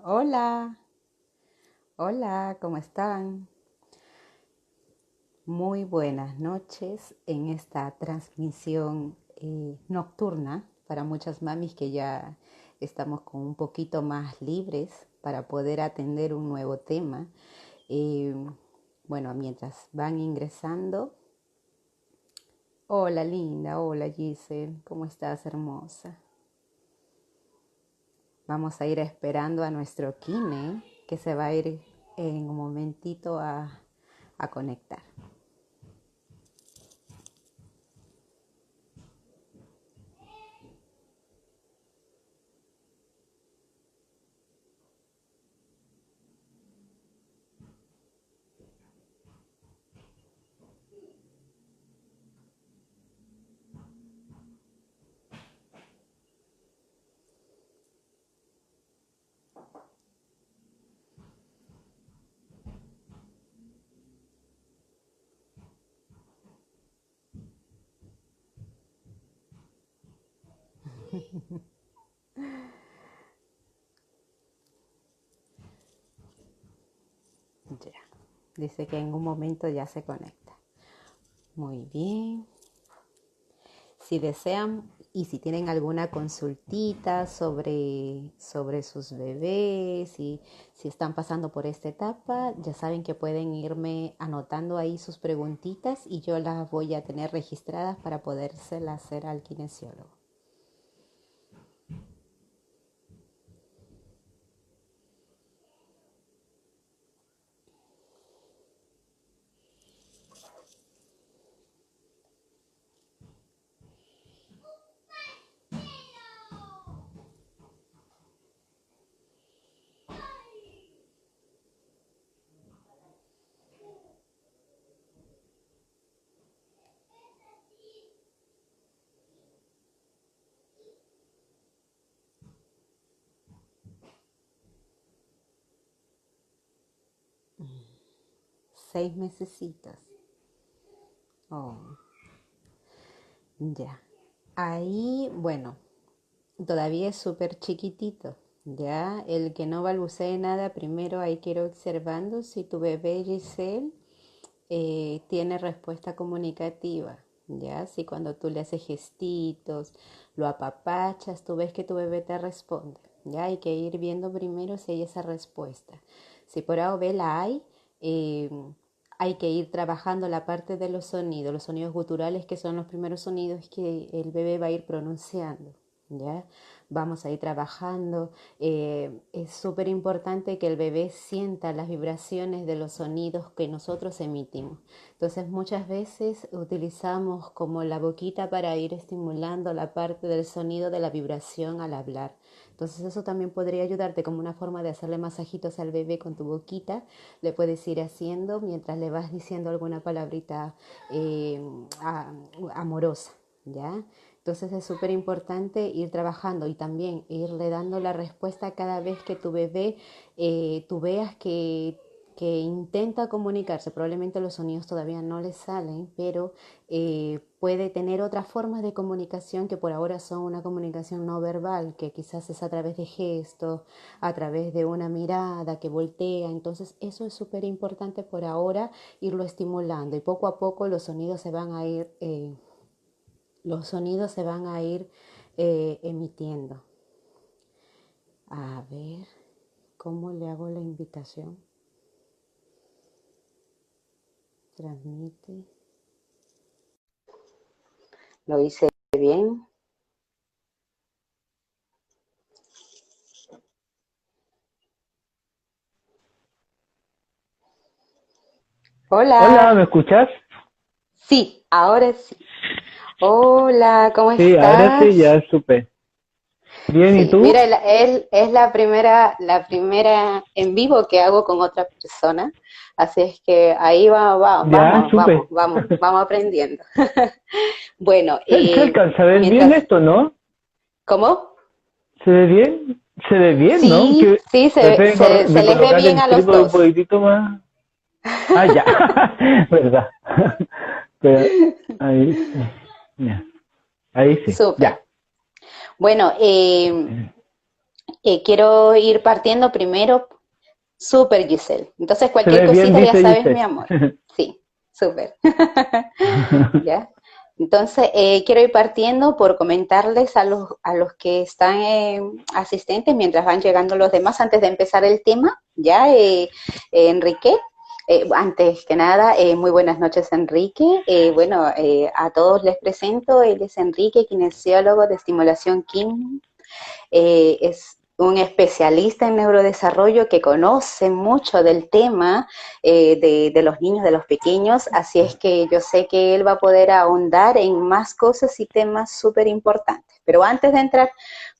Hola, hola, ¿cómo están? Muy buenas noches en esta transmisión nocturna para muchas mamis que ya estamos con un poquito más libres para poder atender un nuevo tema. Eh, bueno, mientras van ingresando, hola linda, hola Giselle, ¿cómo estás hermosa? Vamos a ir esperando a nuestro Kine que se va a ir en un momentito a conectar. Ya. Dice que en un momento ya se conecta. Muy bien. Si desean y si tienen alguna consultita sobre sus bebés y si están pasando por esta etapa, ya saben que pueden irme anotando ahí sus preguntitas y yo las voy a tener registradas para podérselas hacer al kinesiólogo. 6 mesecitos. Oh, ya. Ahí, bueno, todavía es súper chiquitito. Ya, el que no balbucee nada, primero hay que ir observando si tu bebé Giselle tiene respuesta comunicativa. Ya, si cuando tú le haces gestitos, lo apapachas, tú ves que tu bebé te responde. Ya, hay que ir viendo primero si hay esa respuesta. Si por A o B la hay, eh, hay que ir trabajando la parte de los sonidos guturales, que son los primeros sonidos que el bebé va a ir pronunciando. ¿Ya? Vamos a ir trabajando. Es súper importante que el bebé sienta las vibraciones de los sonidos que nosotros emitimos. Entonces muchas veces utilizamos como la boquita para ir estimulando la parte del sonido de la vibración al hablar. Entonces eso también podría ayudarte como una forma de hacerle masajitos al bebé con tu boquita. Le puedes ir haciendo mientras le vas diciendo alguna palabrita eh, amorosa, ¿ya? Entonces es súper importante ir trabajando y también irle dando la respuesta cada vez que tu bebé, tú veas que intenta comunicarse. Probablemente los sonidos todavía no le salen, pero puede tener otras formas de comunicación que por ahora son una comunicación no verbal, que quizás es a través de gestos, a través de una mirada que voltea. Entonces eso es súper importante por ahora irlo estimulando y poco a poco los sonidos se van a ir emitiendo. A ver, ¿cómo le hago la invitación? Transmite. ¿Lo hice bien? Hola, Hola. ¿me escuchas? Sí, ahora sí. Hola, ¿cómo Sí, ahora sí, estás? ya supe. Bien, ¿y Sí, mira, tú? él es la primera en vivo que hago con otra persona, así es que ahí Ya supe. vamos aprendiendo. Bueno, Se alcanza a ver bien mientras, esto, ¿no? ¿cómo? ¿Se ve bien? Se ve bien, ¿no? Sí, Que sí, traté se de les ve colocar bien el a los trípode un dos. poquitito más. Ah, ya. ¿Verdad? Pero ahí sí. Ya. Ahí sí. Súper. Ya. Bueno, Quiero ir partiendo primero. Súper, Giselle. Entonces, Se cualquier ve bien, cosita ya dice sabes, mi Giselle. amor. Sí, súper. ¿Ya? Entonces, quiero ir partiendo por comentarles a los que están asistentes mientras van llegando los demás antes de empezar el tema, ¿ya? Enrique, antes que nada, muy buenas noches, Enrique. Bueno, a todos les presento, él es Enrique, kinesiólogo de estimulación Kim, es un especialista en neurodesarrollo que conoce mucho del tema de los niños, de los pequeños, así es que yo sé que él va a poder ahondar en más cosas y temas súper importantes. Pero antes de entrar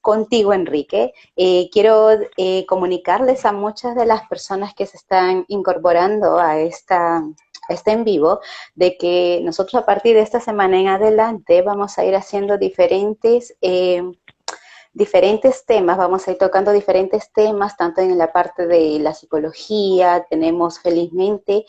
contigo, Enrique, quiero comunicarles a muchas de las personas que se están incorporando a este en vivo, de que nosotros a partir de esta semana en adelante vamos a ir haciendo diferentes temas, vamos a ir tocando diferentes temas, tanto en la parte de la psicología, tenemos felizmente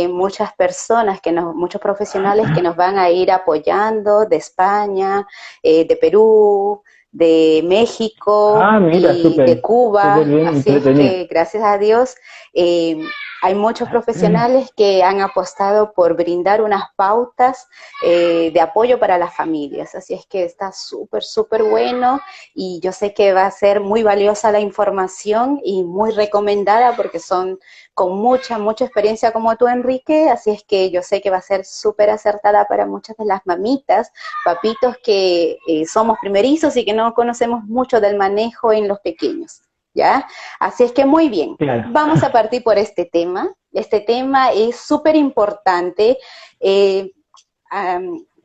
muchas personas, muchos profesionales que nos van a ir apoyando de España, de Perú, de México Ah, mira, y de súper, súper Cuba, bien, así es entretenido. que gracias a Dios eh, hay muchos profesionales que han apostado por brindar unas pautas de apoyo para las familias, así es que está súper, súper bueno y yo sé que va a ser muy valiosa la información y muy recomendada porque son con mucha, mucha experiencia como tú, Enrique, así es que yo sé que va a ser súper acertada para muchas de las mamitas, papitos que somos primerizos y que no conocemos mucho del manejo en los pequeños, ¿ya? Así es que muy bien, Claro. vamos a partir por este tema. Este tema es súper importante, eh,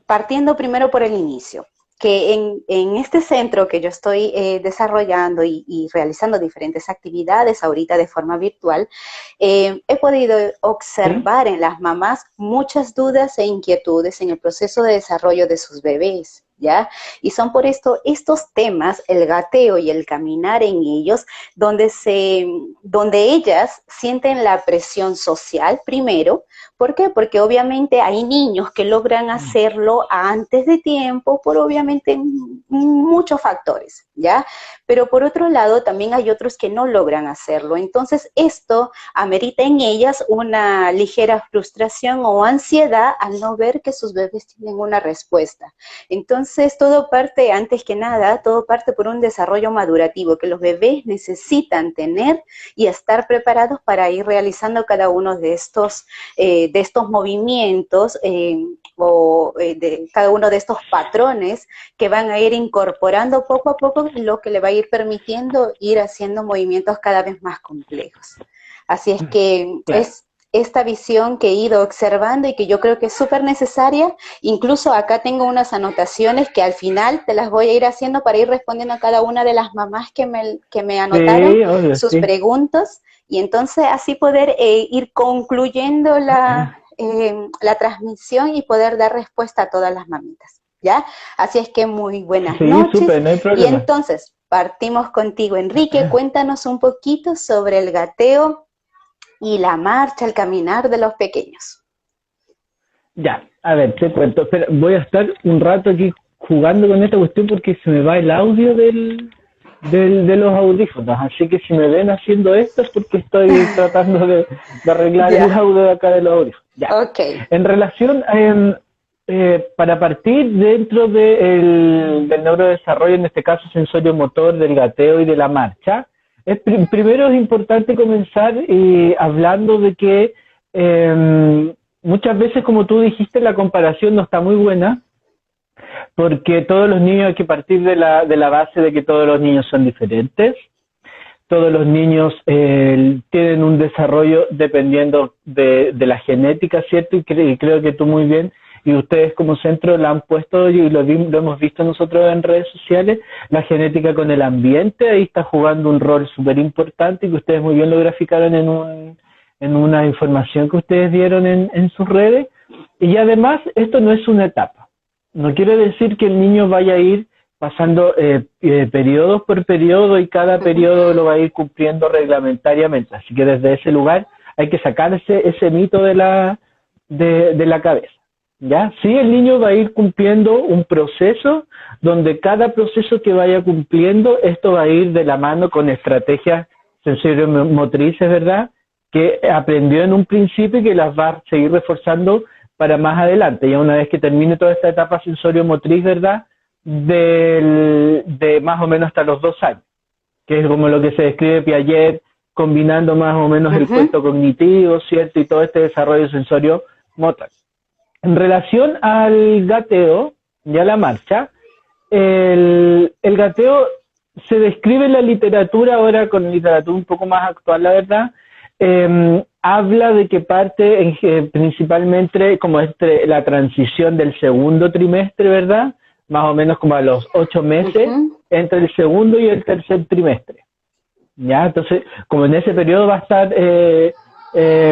partiendo primero por el inicio que en este centro que yo estoy desarrollando y realizando diferentes actividades ahorita de forma virtual, he podido ¿Sí? observar en las mamás muchas dudas e inquietudes en el proceso de desarrollo de sus bebés. ¿Ya? Y son por esto estos temas, el gateo y el caminar en ellos, donde ellas sienten la presión social primero. ¿Por qué? Porque obviamente hay niños que logran hacerlo antes de tiempo por obviamente muchos factores, ¿ya? Pero por otro lado también hay otros que no logran hacerlo. Entonces esto amerita en ellas una ligera frustración o ansiedad al no ver que sus bebés tienen una respuesta. Entonces todo parte, antes que nada, todo parte por un desarrollo madurativo que los bebés necesitan tener y estar preparados para ir realizando cada uno de estos movimientos de cada uno de estos patrones que van a ir incorporando poco a poco, lo que le va a ir permitiendo ir haciendo movimientos cada vez más complejos. Así es que Claro. es esta visión que he ido observando y que yo creo que es súper necesaria. Incluso acá tengo unas anotaciones que al final te las voy a ir haciendo para ir respondiendo a cada una de las mamás que me anotaron Sí, obvio, sus sí. preguntas y entonces así poder ir concluyendo la transmisión y poder dar respuesta a todas las mamitas, ¿ya? Así es que muy buenas Sí, noches súper, no hay y problema. entonces partimos contigo, Enrique, cuéntanos un poquito sobre el gateo y la marcha, el caminar de los pequeños. Ya, a ver, te cuento. Espera, voy a estar un rato aquí jugando con esta cuestión porque se me va el audio de los audífonos. Así que si me ven haciendo esto es porque estoy tratando de arreglar el Ya, audio de acá de los audífonos. Ya. ok. En relación, para partir dentro del neurodesarrollo, en este caso sensorio-motor, del gateo y de la marcha, primero es importante comenzar hablando de que muchas veces, como tú dijiste, la comparación no está muy buena, porque todos los niños hay que partir de la base de que todos los niños son diferentes. Todos los niños tienen un desarrollo dependiendo de la genética, ¿cierto? Y creo que tú muy bien, y ustedes como centro la han puesto, y lo hemos visto nosotros en redes sociales, la genética con el ambiente, ahí está jugando un rol súper importante, y que ustedes muy bien lo graficaron en una información que ustedes dieron en sus redes. Y además, esto no es una etapa. No quiere decir que el niño vaya a ir pasando periodos por periodo y cada Ujú. periodo lo va a ir cumpliendo reglamentariamente. Así que desde ese lugar hay que sacar ese mito de la cabeza. ¿ya? Sí, el niño va a ir cumpliendo un proceso donde cada proceso que vaya cumpliendo, esto va a ir de la mano con estrategias sensorio-motrices, ¿verdad? Que aprendió en un principio y que las va a seguir reforzando para más adelante. Ya una vez que termine toda esta etapa sensorio-motriz, ¿verdad? De más o menos hasta los 2 años, que es como lo que se describe Piaget, combinando más o menos el Ujú, cuento cognitivo, ¿cierto? Y todo este desarrollo sensorio-motor. En relación al gateo y a la marcha, el gateo se describe en la literatura, ahora con literatura un poco más actual, la verdad, habla de que parte principalmente como la transición del segundo trimestre, ¿verdad? Más o menos como a los 8 meses, ujú. entre el segundo y el tercer trimestre. ¿Ya? Entonces, como en ese periodo va a estar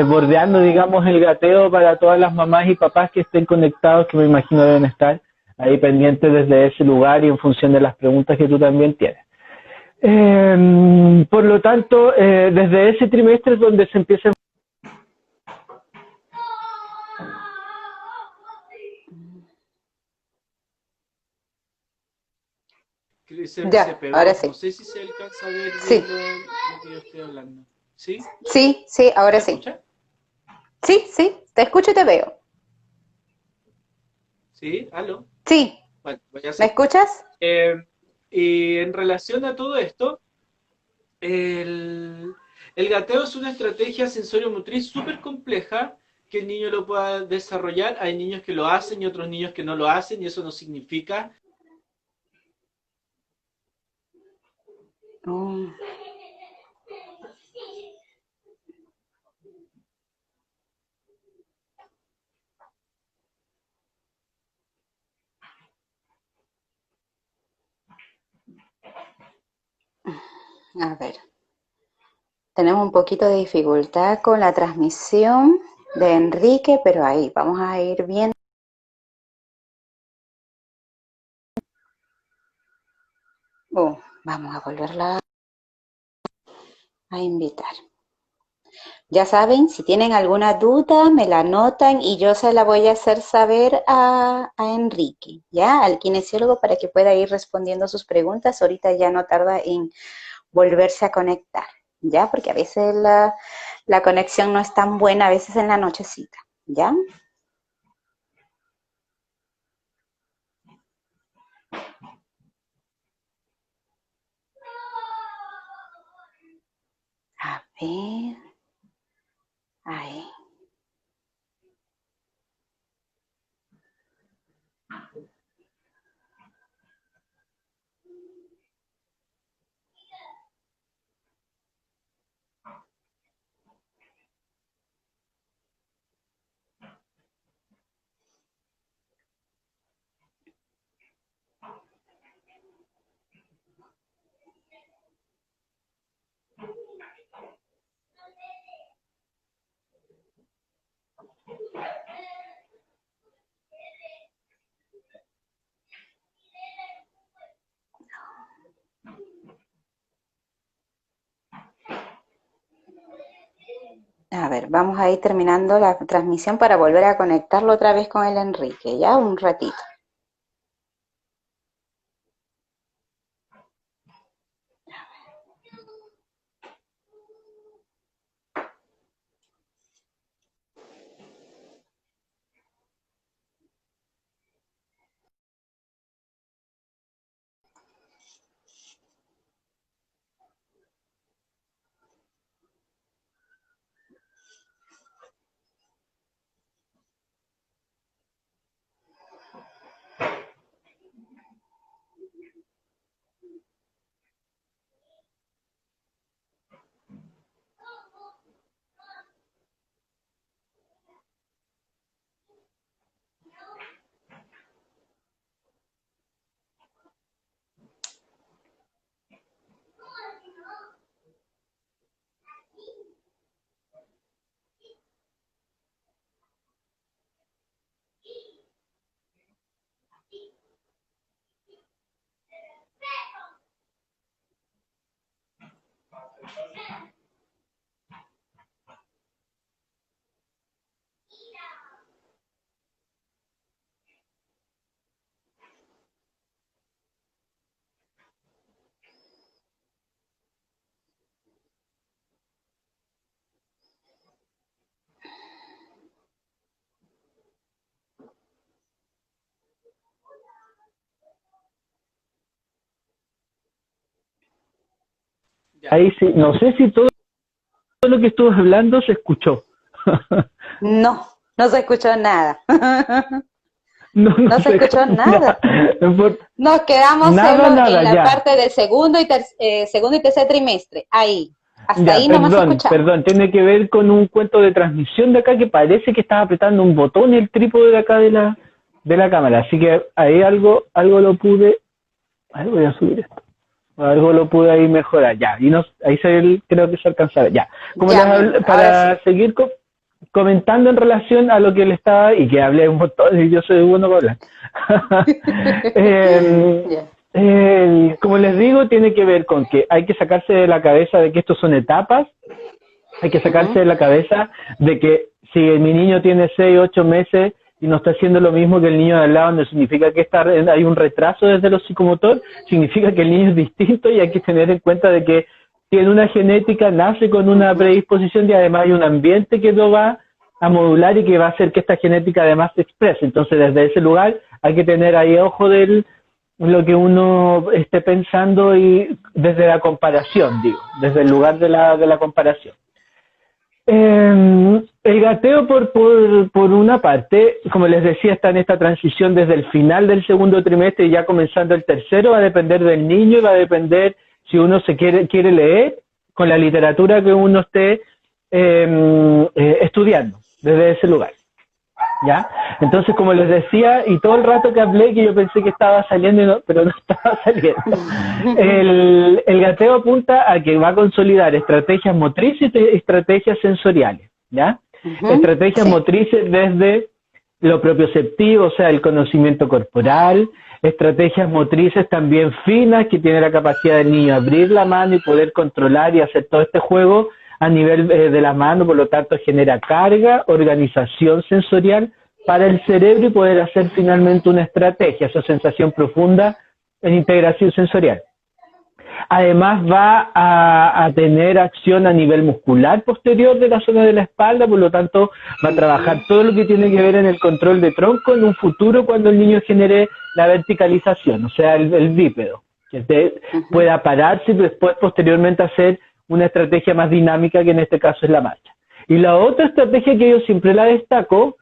bordeando, digamos, el gateo para todas las mamás y papás que estén conectados, que me imagino deben estar ahí pendientes desde ese lugar y en función de las preguntas que tú también tienes. Por lo tanto, desde ese trimestre es donde se empieza. Se Ya, ahora pegó. sí. No sé si se alcanza a ver Sí, bien lo que yo estoy hablando. ¿Sí? sí, sí, ¿Me ahora sí. escucha? Sí, sí, te escucho y te veo. ¿Sí? ¿Aló? Sí, Bueno, voy a ¿me seguir. escuchas? Eh, y en relación a todo esto, el, el gateo es una estrategia sensorio-motriz súper compleja que el niño lo pueda desarrollar. Hay niños que lo hacen y otros niños que no lo hacen, y eso no significa. Oh, a ver, tenemos un poquito de dificultad con la transmisión de Enrique, pero ahí vamos a ir bien. Vamos a volverla a invitar. Ya saben, si tienen alguna duda, me la anotan y yo se la voy a hacer saber a Enrique, ¿ya? Al kinesiólogo para que pueda ir respondiendo sus preguntas. Ahorita ya no tarda en volverse a conectar, ¿ya? Porque a veces la conexión no es tan buena, a veces en la nochecita, ¿ya? A ver, ahí. A ver, vamos a ir terminando la transmisión para volver a conectarlo otra vez con el Enrique, ¿ya? Un ratito. Ya. Ahí sí, no sé si todo lo que estuve hablando se escuchó. No, no se escuchó nada. No, no No se se escuchó nada. nada. Nos quedamos Nada, solo en nada, la ya. parte de segundo y tercer trimestre. Ahí. Hasta Ya, ahí nomás escuchamos. perdón, tiene que ver con un cuento de transmisión de acá que parece que estaba apretando un botón el trípode de acá de la cámara, así que ahí algo lo pude, ahí voy a subir esto, algo lo pude ahí mejorar, ya, y no, ahí creo que se alcanzaba, ya, como Ya, mi amor, ahora sí. para seguir comentando en relación a lo que le estaba, y que hablé un montón, y yo soy bueno para hablar, eh, Ya. como les digo, tiene que ver con que hay que sacarse de la cabeza de que estos son etapas, hay que sacarse Ujú. de la cabeza de que si mi niño tiene 6, 8 meses y no está haciendo lo mismo que el niño de al lado, no significa que hay un retraso desde lo psicomotor, significa que el niño es distinto y hay que tener en cuenta de que tiene una genética, nace con una Ujú. predisposición y además hay un ambiente que lo va a modular y que va a hacer que esta genética además se exprese. Entonces desde ese lugar hay que tener ahí ojo de lo que uno esté pensando y desde la comparación, digo, desde el lugar de la comparación. El gateo, por una parte, como les decía, está en esta transición desde el final del segundo trimestre y ya comenzando el tercero, va a depender del niño y va a depender si uno quiere leer con la literatura que uno esté estudiando desde ese lugar. ¿Ya? Entonces, como les decía, y todo el rato que hablé, que yo pensé que estaba saliendo, pero no estaba saliendo. El gateo apunta a que va a consolidar estrategias motrices y estrategias sensoriales, ¿ya? Ujú. Estrategias Sí. motrices desde lo propioceptivo, o sea, el conocimiento corporal, estrategias motrices también finas, que tiene la capacidad del niño de abrir la mano y poder controlar y hacer todo este juego a nivel de la mano, por lo tanto genera carga, organización sensorial para el cerebro y poder hacer finalmente una estrategia, esa sensación profunda en integración sensorial. Además va a tener acción a nivel muscular posterior de la zona de la espalda, por lo tanto va a trabajar todo lo que tiene que ver en el control de tronco en un futuro cuando el niño genere la verticalización, o sea, el bípedo, que Ujú. pueda pararse y después posteriormente hacer una estrategia más dinámica que en este caso es la marcha. Y la otra estrategia que yo siempre la destaco,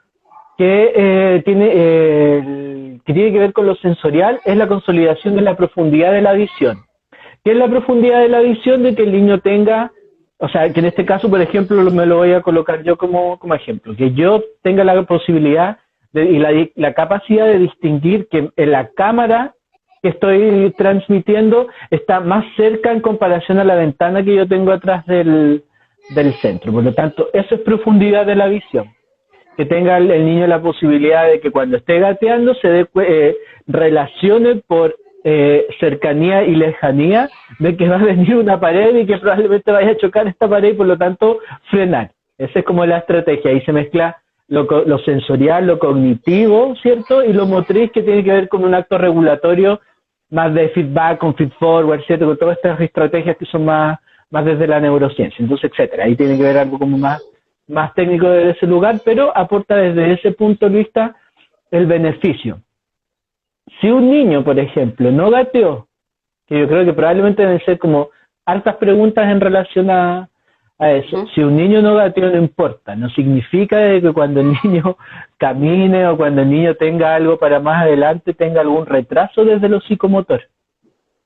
que tiene que ver con lo sensorial, es la consolidación de la profundidad de la visión. ¿Qué es la profundidad de la visión? De que el niño tenga, o sea, que en este caso, por ejemplo, me lo voy a colocar yo como ejemplo, que yo tenga la posibilidad y la capacidad de distinguir que en la cámara que estoy transmitiendo está más cerca en comparación a la ventana que yo tengo atrás del centro. Por lo tanto, eso es profundidad de la visión. Que tenga el niño la posibilidad de que cuando esté gateando se relacione por cercanía y lejanía de que va a venir una pared y que probablemente vaya a chocar esta pared y por lo tanto frenar. Esa es como la estrategia. Ahí se mezcla lo sensorial, lo cognitivo, ¿cierto? Y lo motriz, que tiene que ver con un acto regulatorio más de feedback, con feed forward, ¿cierto? Con todas estas estrategias que son más desde la neurociencia, entonces, etcétera. Ahí tiene que ver algo como más técnico desde ese lugar, pero aporta desde ese punto de vista el beneficio. Si un niño, por ejemplo, no gateó, que yo creo que probablemente deben ser como hartas preguntas en relación a eso. Ujú. Si un niño no gateó, no importa. No significa que cuando el niño camine o cuando el niño tenga algo para más adelante tenga algún retraso desde lo psicomotor.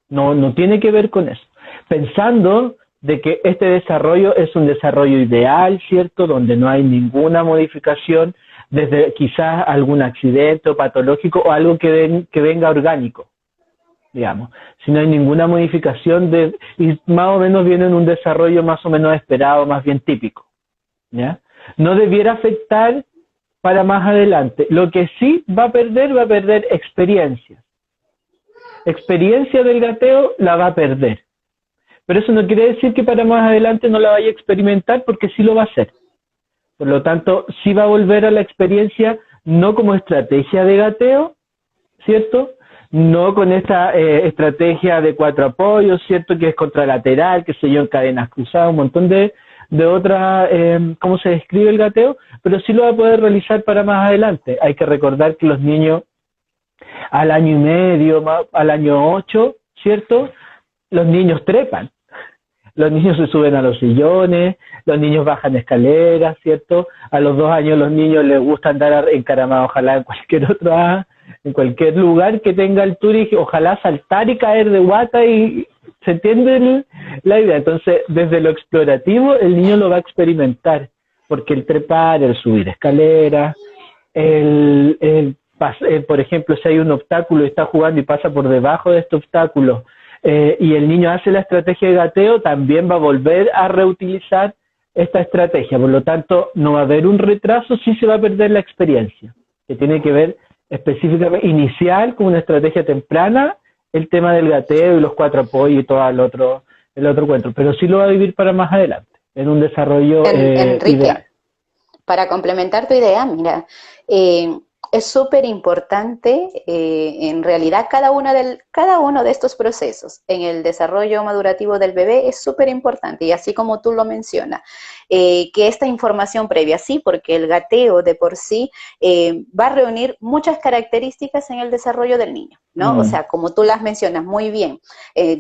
No tiene que ver con eso. Pensando de que este desarrollo es un desarrollo ideal, ¿cierto? Donde no hay ninguna modificación desde quizás algún accidente o patológico o algo que venga orgánico, digamos. Si no hay ninguna modificación y más o menos viene en un desarrollo más o menos esperado, más bien típico, ¿ya? No debiera afectar para más adelante. Lo que sí va a perder experiencia. Experiencia del gateo la va a perder. Pero eso no quiere decir que para más adelante no la vaya a experimentar, porque sí lo va a hacer. Por lo tanto, sí va a volver a la experiencia, no como estrategia de gateo, ¿cierto? No con esta estrategia de 4 apoyos, ¿cierto? Que es contralateral, que se yo, en cadenas cruzadas, un montón de otras, cómo se describe el gateo, pero sí lo va a poder realizar para más adelante. Hay que recordar que los niños al año y medio, al año 8, ¿cierto? Los niños trepan. los niños se suben a los sillones, los niños bajan escaleras, ¿cierto? A los 2 años los niños les gusta andar encaramados, ojalá en cualquier lugar que tenga altura y ojalá saltar y caer de guata y se entiende la idea. Entonces, desde lo explorativo, el niño lo va a experimentar, porque el trepar, el subir escaleras, por ejemplo, si hay un obstáculo y está jugando y pasa por debajo de este obstáculo, y el niño hace la estrategia de gateo, también va a volver a reutilizar esta estrategia. Por lo tanto, no va a haber un retraso, sí se va a perder la experiencia, que tiene que ver específicamente, inicial, con una estrategia temprana, el tema del gateo y los 4 apoyos y todo el otro cuento, pero sí lo va a vivir para más adelante, en un desarrollo Enrique, ideal. para complementar tu idea, mira, es súper importante, en realidad, cada uno de estos procesos en el desarrollo madurativo del bebé es súper importante, y así como tú lo mencionas, que esta información previa, sí, porque el gateo de por sí va a reunir muchas características en el desarrollo del niño, ¿no? O sea, como tú las mencionas muy bien,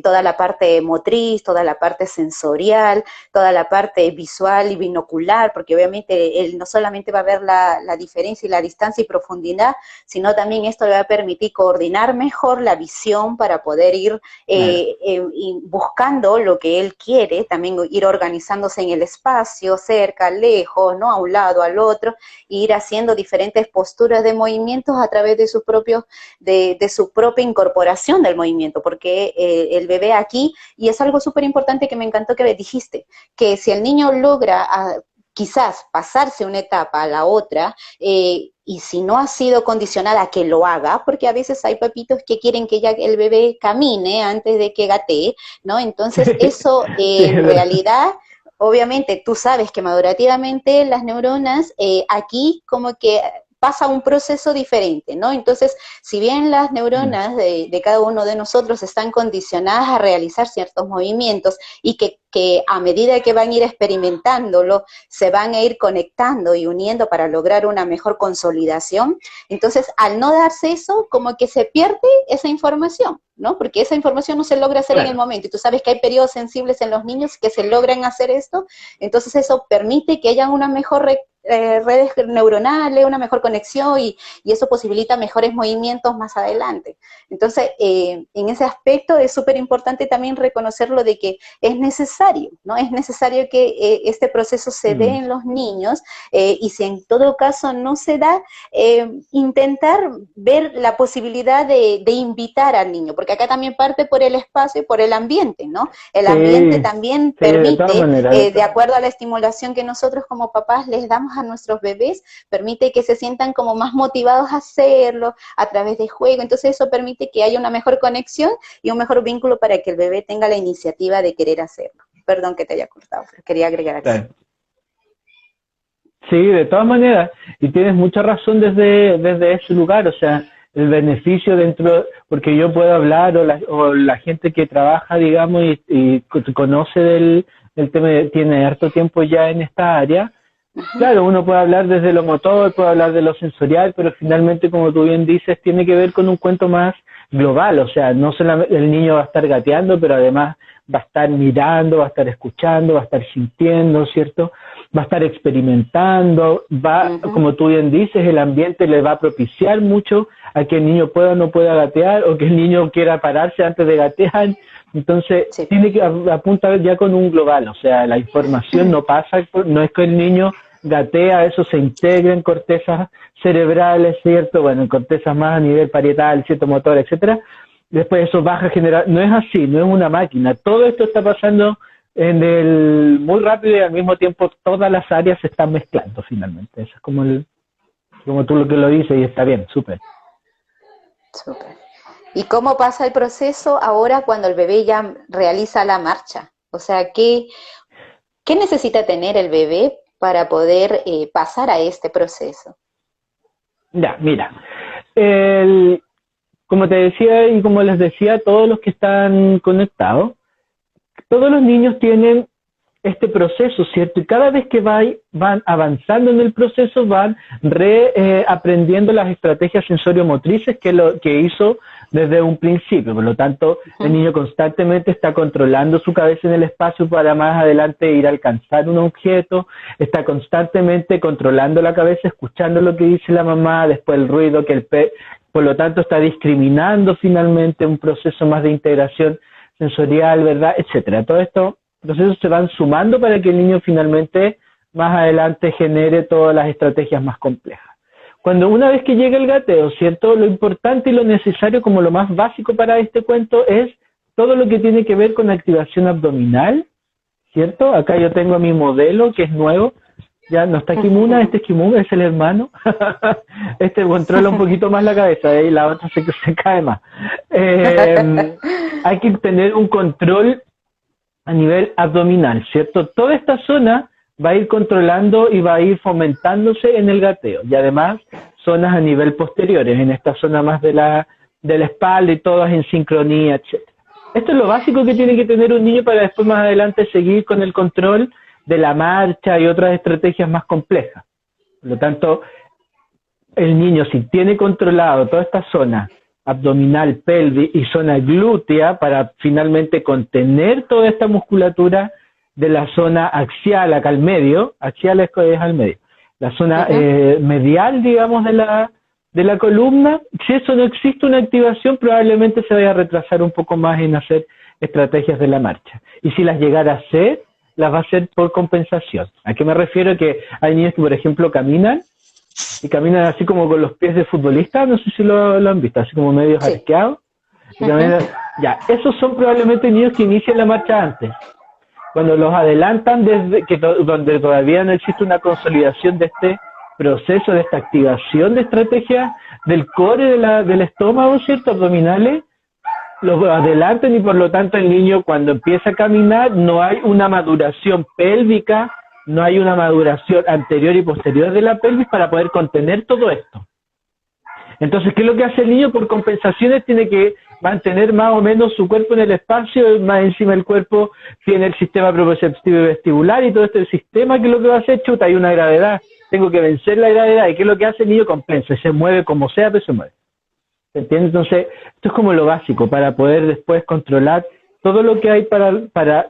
toda la parte motriz, toda la parte sensorial, toda la parte visual y binocular, porque obviamente él no solamente va a ver la diferencia y la distancia y profundidad, sino también esto le va a permitir coordinar mejor la visión para poder ir buscando lo que él quiere, también ir organizándose en el espacio, cerca, lejos, ¿no? A un lado, al otro, e ir haciendo diferentes posturas de movimientos a través de su propia incorporación del movimiento, porque el bebé aquí, y es algo súper importante que me encantó que dijiste, que si el niño logra quizás pasarse una etapa a la otra, y si no ha sido condicionada a que lo haga, porque a veces hay papitos que quieren que ya el bebé camine antes de que gatee, ¿no? Entonces eso en realidad, obviamente tú sabes que madurativamente las neuronas aquí como que pasa un proceso diferente, ¿no? Entonces, si bien las neuronas de cada uno de nosotros están condicionadas a realizar ciertos movimientos y que a medida que van a ir experimentándolo, se van a ir conectando y uniendo para lograr una mejor consolidación, entonces al no darse eso, como que se pierde esa información, ¿no? Porque esa información no se logra hacer en el momento, y tú sabes que hay periodos sensibles en los niños que se logran hacer esto, entonces eso permite que haya una mejor redes neuronales, una mejor conexión, y eso posibilita mejores movimientos más adelante. Entonces, en ese aspecto es súper importante también reconocerlo de que es necesario, ¿no? Es necesario que este proceso se dé en los niños, y si en todo caso no se da, intentar ver la posibilidad de invitar al niño, porque acá también parte por el espacio y por el ambiente, ¿no? El ambiente también permite, de acuerdo a la estimulación que nosotros como papás les damos a nuestros bebés, permite que se sientan como más motivados a hacerlo a través de juego, entonces eso permite que haya una mejor conexión y un mejor vínculo para que el bebé tenga la iniciativa de querer hacerlo. Perdón que te haya cortado, pero quería agregar aquí. Sí, de todas maneras, y tienes mucha razón desde ese lugar, o sea, el beneficio dentro, porque yo puedo hablar, o la gente que trabaja, digamos, y conoce del tema, tiene harto tiempo ya en esta área. Claro, uno puede hablar desde lo motor, puede hablar de lo sensorial, pero finalmente, como tú bien dices, tiene que ver con un cuento más global, o sea, no solamente el niño va a estar gateando, pero además va a estar mirando, va a estar escuchando, va a estar sintiendo, ¿cierto? Va a estar experimentando, como tú bien dices, el ambiente le va a propiciar mucho a que el niño pueda o no pueda gatear, o que el niño quiera pararse antes de gatear. Entonces, tiene que apuntar ya con un global, o sea, la información no pasa, no es que el niño gatea, eso se integra en cortezas cerebrales, ¿cierto? Bueno, en cortezas más a nivel parietal, cierto, motor, etcétera. Después eso baja a generar, no es así, no es una máquina. Todo esto está pasando muy rápido, y al mismo tiempo todas las áreas se están mezclando finalmente. Eso es como tú lo que lo dices, y está bien, súper. Súper. ¿Y cómo pasa el proceso ahora cuando el bebé ya realiza la marcha? O sea, ¿qué necesita tener el bebé para poder pasar a este proceso? Ya, mira, como te decía y como les decía a todos los que están conectados, todos los niños tienen este proceso, ¿cierto? Y cada vez que van avanzando en el proceso, van aprendiendo las estrategias sensoriomotrices que hizo desde un principio. Por lo tanto, el niño constantemente está controlando su cabeza en el espacio para más adelante ir a alcanzar un objeto, está constantemente controlando la cabeza, escuchando lo que dice la mamá, después el ruido que por lo tanto está discriminando finalmente un proceso más de integración sensorial, ¿verdad? Etcétera. Todo esto, procesos se van sumando para que el niño finalmente más adelante genere todas las estrategias más complejas. Cuando una vez que llega el gateo, ¿cierto? Lo importante y lo necesario como lo más básico para este cuento es todo lo que tiene que ver con activación abdominal, ¿cierto? Acá yo tengo a mi modelo que es nuevo, ya no está Kimuna, este es Kimuna, es el hermano, este controla un poquito más la cabeza y la otra se cae más. Hay que tener un control a nivel abdominal, ¿cierto? Toda esta zona va a ir controlando y va a ir fomentándose en el gateo. Y además, zonas a nivel posteriores, en esta zona más de la espalda y todas en sincronía, etc. Esto es lo básico que tiene que tener un niño para después más adelante seguir con el control de la marcha y otras estrategias más complejas. Por lo tanto, el niño, si tiene controlado toda esta zona abdominal, pelvis y zona glútea para finalmente contener toda esta musculatura de la zona axial acá al medio, axial es al medio, la zona medial, digamos, de la columna, si eso no existe una activación, probablemente se vaya a retrasar un poco más en hacer estrategias de la marcha. Y si las llegara a hacer, las va a hacer por compensación. ¿A qué me refiero? Que hay niños que, por ejemplo, caminan, y caminan así como con los pies de futbolista, no sé si lo han visto, así como medio arqueados. Ya, esos son probablemente niños que inician la marcha antes. Cuando los adelantan donde todavía no existe una consolidación de este proceso, de esta activación de estrategia del core del estómago, ¿cierto? Abdominales, los adelantan y por lo tanto el niño cuando empieza a caminar no hay una maduración pélvica, no hay una maduración anterior y posterior de la pelvis para poder contener todo esto. Entonces, ¿qué es lo que hace el niño? Por compensaciones tiene que mantener más o menos su cuerpo en el espacio, más encima del cuerpo tiene el sistema propioceptivo y vestibular y todo este sistema, que es lo que va a hacer, chuta, hay una gravedad, tengo que vencer la gravedad, y ¿qué es lo que hace el niño? Compensa, se mueve como sea, pero se mueve. ¿Se entiende? Entonces, esto es como lo básico para poder después controlar todo lo que hay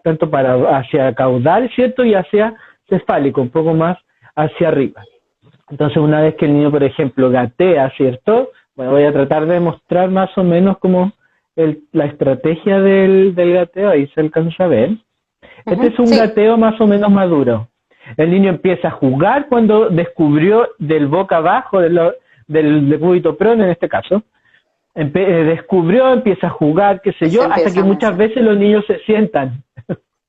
tanto para hacia caudal, ¿cierto? Y hacia cefálico, un poco más hacia arriba. Entonces, una vez que el niño, por ejemplo, gatea, ¿cierto? Bueno, voy a tratar de mostrar más o menos como la estrategia del gateo, ahí se alcanza a ver. Este es un gateo más o menos maduro. El niño empieza a jugar cuando descubrió del boca abajo, del cúbito prono en este caso, descubrió, empieza a jugar, qué sé yo, hasta que muchas veces los niños se sientan.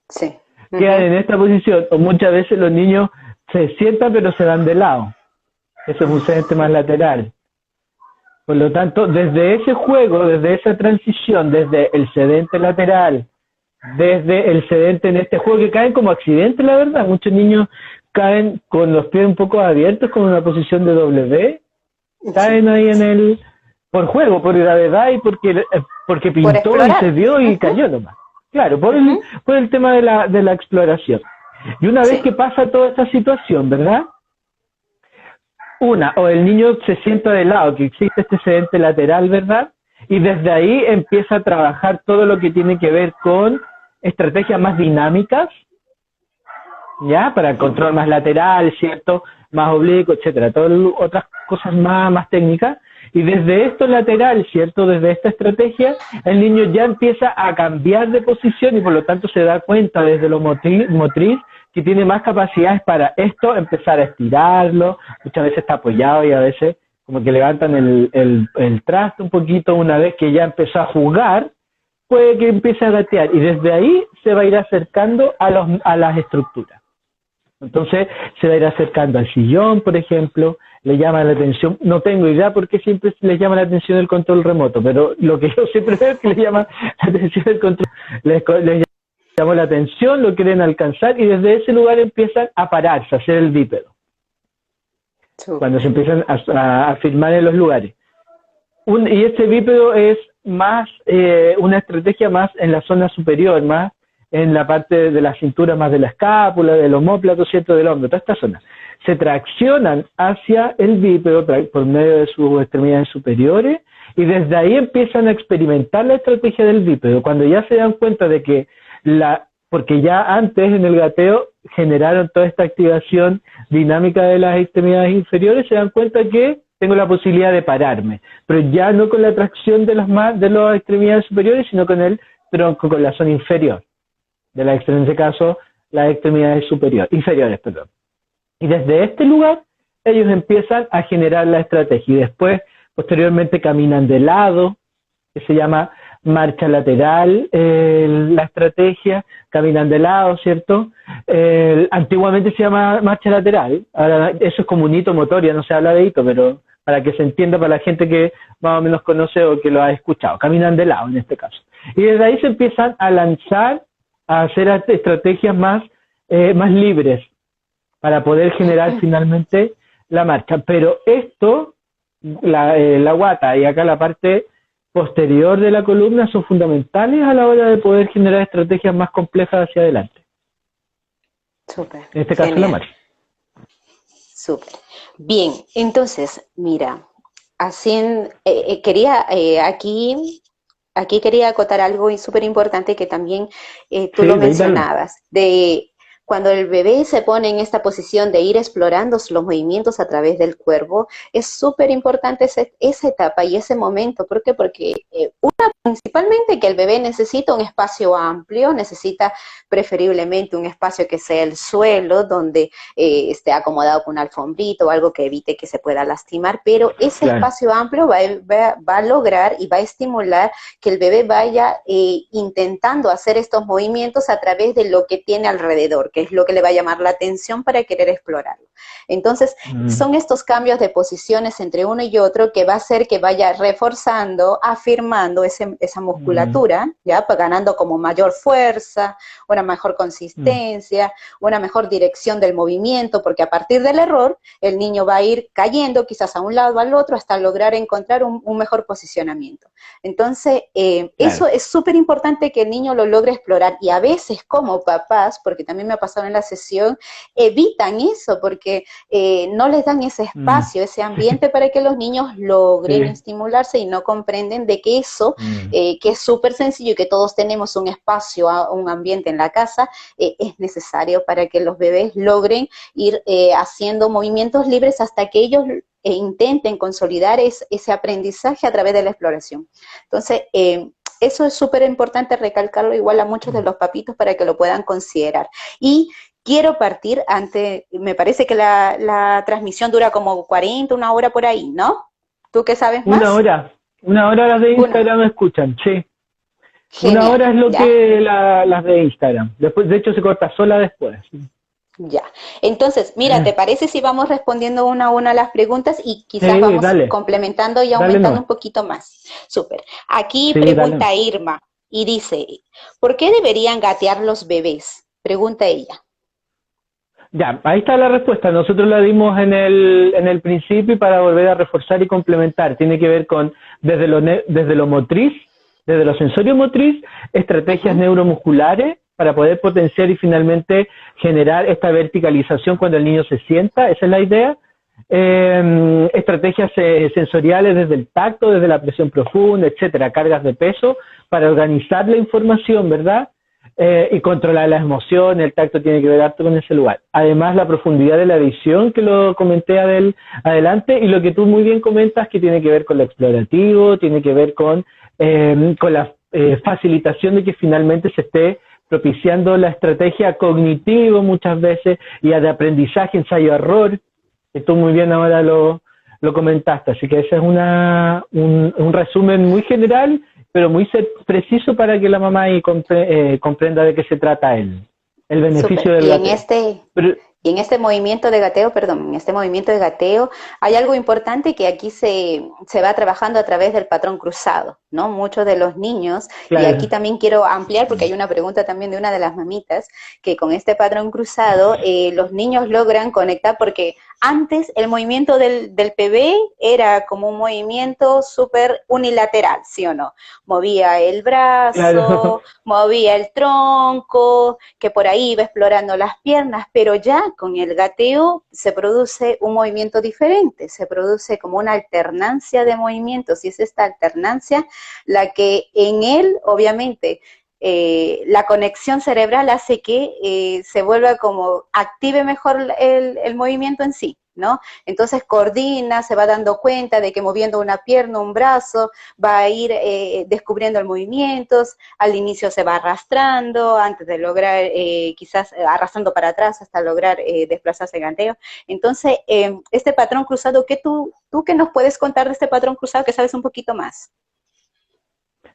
Sí. Quedan en esta posición, o muchas veces los niños se sientan pero se dan de lado. Eso es un sedente más lateral. Por lo tanto, desde ese juego, desde esa transición, desde el sedente lateral, desde el sedente en este juego, que caen como accidente, la verdad. Muchos niños caen con los pies un poco abiertos, con una posición de W, caen ahí por juego, por gravedad y porque pintó y se vio y cayó nomás. Claro, por el tema de la exploración. Y una vez que pasa toda esta situación, ¿verdad? O el niño se sienta de lado, que existe este sedente lateral, ¿verdad? Y desde ahí empieza a trabajar todo lo que tiene que ver con estrategias más dinámicas, ¿ya? Para el control más lateral, ¿cierto? Más oblicuo, etcétera. Todas otras cosas más técnicas. Y desde esto lateral, ¿cierto? Desde esta estrategia, el niño ya empieza a cambiar de posición y por lo tanto se da cuenta desde lo motriz que tiene más capacidades para esto, empezar a estirarlo, muchas veces está apoyado y a veces como que levantan el traste un poquito. Una vez que ya empezó a jugar, puede que empiece a gatear y desde ahí se va a ir acercando a las estructuras. Entonces se va a ir acercando al sillón, por ejemplo, le llama la atención, no tengo idea por qué siempre les llama la atención el control remoto, pero lo que yo siempre veo es que les llama la atención el control, les llamó la atención, lo quieren alcanzar y desde ese lugar empiezan a pararse, a hacer el bípedo. Cuando se empiezan a firmar en los lugares. Y este bípedo es más una estrategia más en la zona superior, más en la parte de la cintura más de la escápula, del omóplato, ¿cierto? Del hombro, toda esta zona. Se traccionan hacia el bípedo por medio de sus extremidades superiores y desde ahí empiezan a experimentar la estrategia del bípedo. Cuando ya se dan cuenta de que porque ya antes en el gateo generaron toda esta activación dinámica de las extremidades inferiores, se dan cuenta que tengo la posibilidad de pararme, pero ya no con la tracción de las extremidades superiores, sino con el tronco, con la zona inferior en este caso, las extremidades inferiores, perdón. Y desde este lugar, ellos empiezan a generar la estrategia y después, posteriormente, caminan de lado, que se llama marcha lateral, la estrategia, caminan de lado, ¿cierto? Antiguamente se llama marcha lateral, ahora eso es como un hito motor, ya no se habla de hito, pero para que se entienda para la gente que más o menos conoce o que lo ha escuchado, caminan de lado en este caso. Y desde ahí se empiezan a lanzar, a hacer estrategias más libres para poder generar finalmente la marcha. Pero esto, la guata y acá la parte posterior de la columna son fundamentales a la hora de poder generar estrategias más complejas hacia adelante. Súper. En este caso, la marcha. Súper. Bien, entonces, mira, quería aquí quería acotar algo súper importante que también tú lo mencionabas, de cuando el bebé se pone en esta posición de ir explorando los movimientos a través del cuerpo, es súper importante esa etapa y ese momento. ¿Por qué? Porque principalmente que el bebé necesita un espacio amplio, necesita preferiblemente un espacio que sea el suelo, donde esté acomodado con un alfombrito o algo que evite que se pueda lastimar, pero ese espacio amplio va a lograr y va a estimular que el bebé vaya intentando hacer estos movimientos a través de lo que tiene alrededor, que es lo que le va a llamar la atención para querer explorarlo. Entonces, son estos cambios de posiciones entre uno y otro que va a hacer que vaya reforzando, afirmando esa musculatura, ¿ya? Ganando como mayor fuerza, una mejor consistencia, una mejor dirección del movimiento, porque a partir del error, el niño va a ir cayendo quizás a un lado, al otro, hasta lograr encontrar un mejor posicionamiento. Entonces, eso es súper importante que el niño lo logre explorar, y a veces como papás, porque también me ha pasado en la sesión, evitan eso, porque no les dan ese espacio, ese ambiente para que los niños logren estimularse y no comprenden de que eso, que es súper sencillo y que todos tenemos un espacio, un ambiente en la casa, es necesario para que los bebés logren ir haciendo movimientos libres hasta que ellos intenten consolidar ese aprendizaje a través de la exploración. Entonces, eso es súper importante recalcarlo igual a muchos de los papitos para que lo puedan considerar. Y quiero partir me parece que la transmisión dura como 40, una hora por ahí, ¿no? ¿Tú qué sabes más? Una hora las de Instagram escuchan, sí. Genial, una hora es lo que las de Instagram. Después, de hecho, se corta sola después. Ya. Entonces, mira, ¿te parece si vamos respondiendo una a una las preguntas y quizás vamos complementando y aumentando un poquito más? Súper. Aquí pregunta Irma y dice, ¿por qué deberían gatear los bebés? Pregunta ella. Ya, ahí está la respuesta. Nosotros la dimos en el principio y para volver a reforzar y complementar. Tiene que ver con desde lo motriz, desde lo sensorio motriz, estrategias neuromusculares para poder potenciar y finalmente generar esta verticalización cuando el niño se sienta, esa es la idea. Estrategias sensoriales desde el tacto, desde la presión profunda, etcétera, cargas de peso para organizar la información, ¿verdad? Y controlar las emociones, el tacto tiene que ver harto con ese lugar. Además, la profundidad de la visión, que lo comenté adelante, y lo que tú muy bien comentas, que tiene que ver con lo explorativo, tiene que ver con la facilitación de que finalmente se esté propiciando la estrategia cognitiva muchas veces, y de aprendizaje, ensayo-error, que tú muy bien ahora lo comentaste. Así que ese es un resumen muy general, pero muy preciso para que la mamá comprenda de qué se trata el beneficio del gateo. Y en este movimiento de gateo, hay algo importante que aquí se va trabajando a través del patrón cruzado, ¿no? Muchos de los niños, y aquí también quiero ampliar porque hay una pregunta también de una de las mamitas, que con este patrón cruzado los niños logran conectar, porque antes el movimiento del bebé era como un movimiento súper unilateral, ¿sí o no? Movía el Claro. brazo, movía el tronco, que por ahí iba explorando las piernas, pero ya con el gateo se produce un movimiento diferente, se produce como una alternancia de movimientos, y es esta alternancia la que en él, obviamente, la conexión cerebral hace que se vuelva como active mejor el movimiento en sí, ¿no? Entonces coordina, se va dando cuenta de que moviendo una pierna, un brazo, va a ir descubriendo el movimiento, al inicio se va arrastrando, antes de lograr, quizás arrastrando para atrás hasta lograr desplazarse en ganteo. Entonces, este patrón cruzado, ¿tú qué nos puedes contar de este patrón cruzado que sabes un poquito más?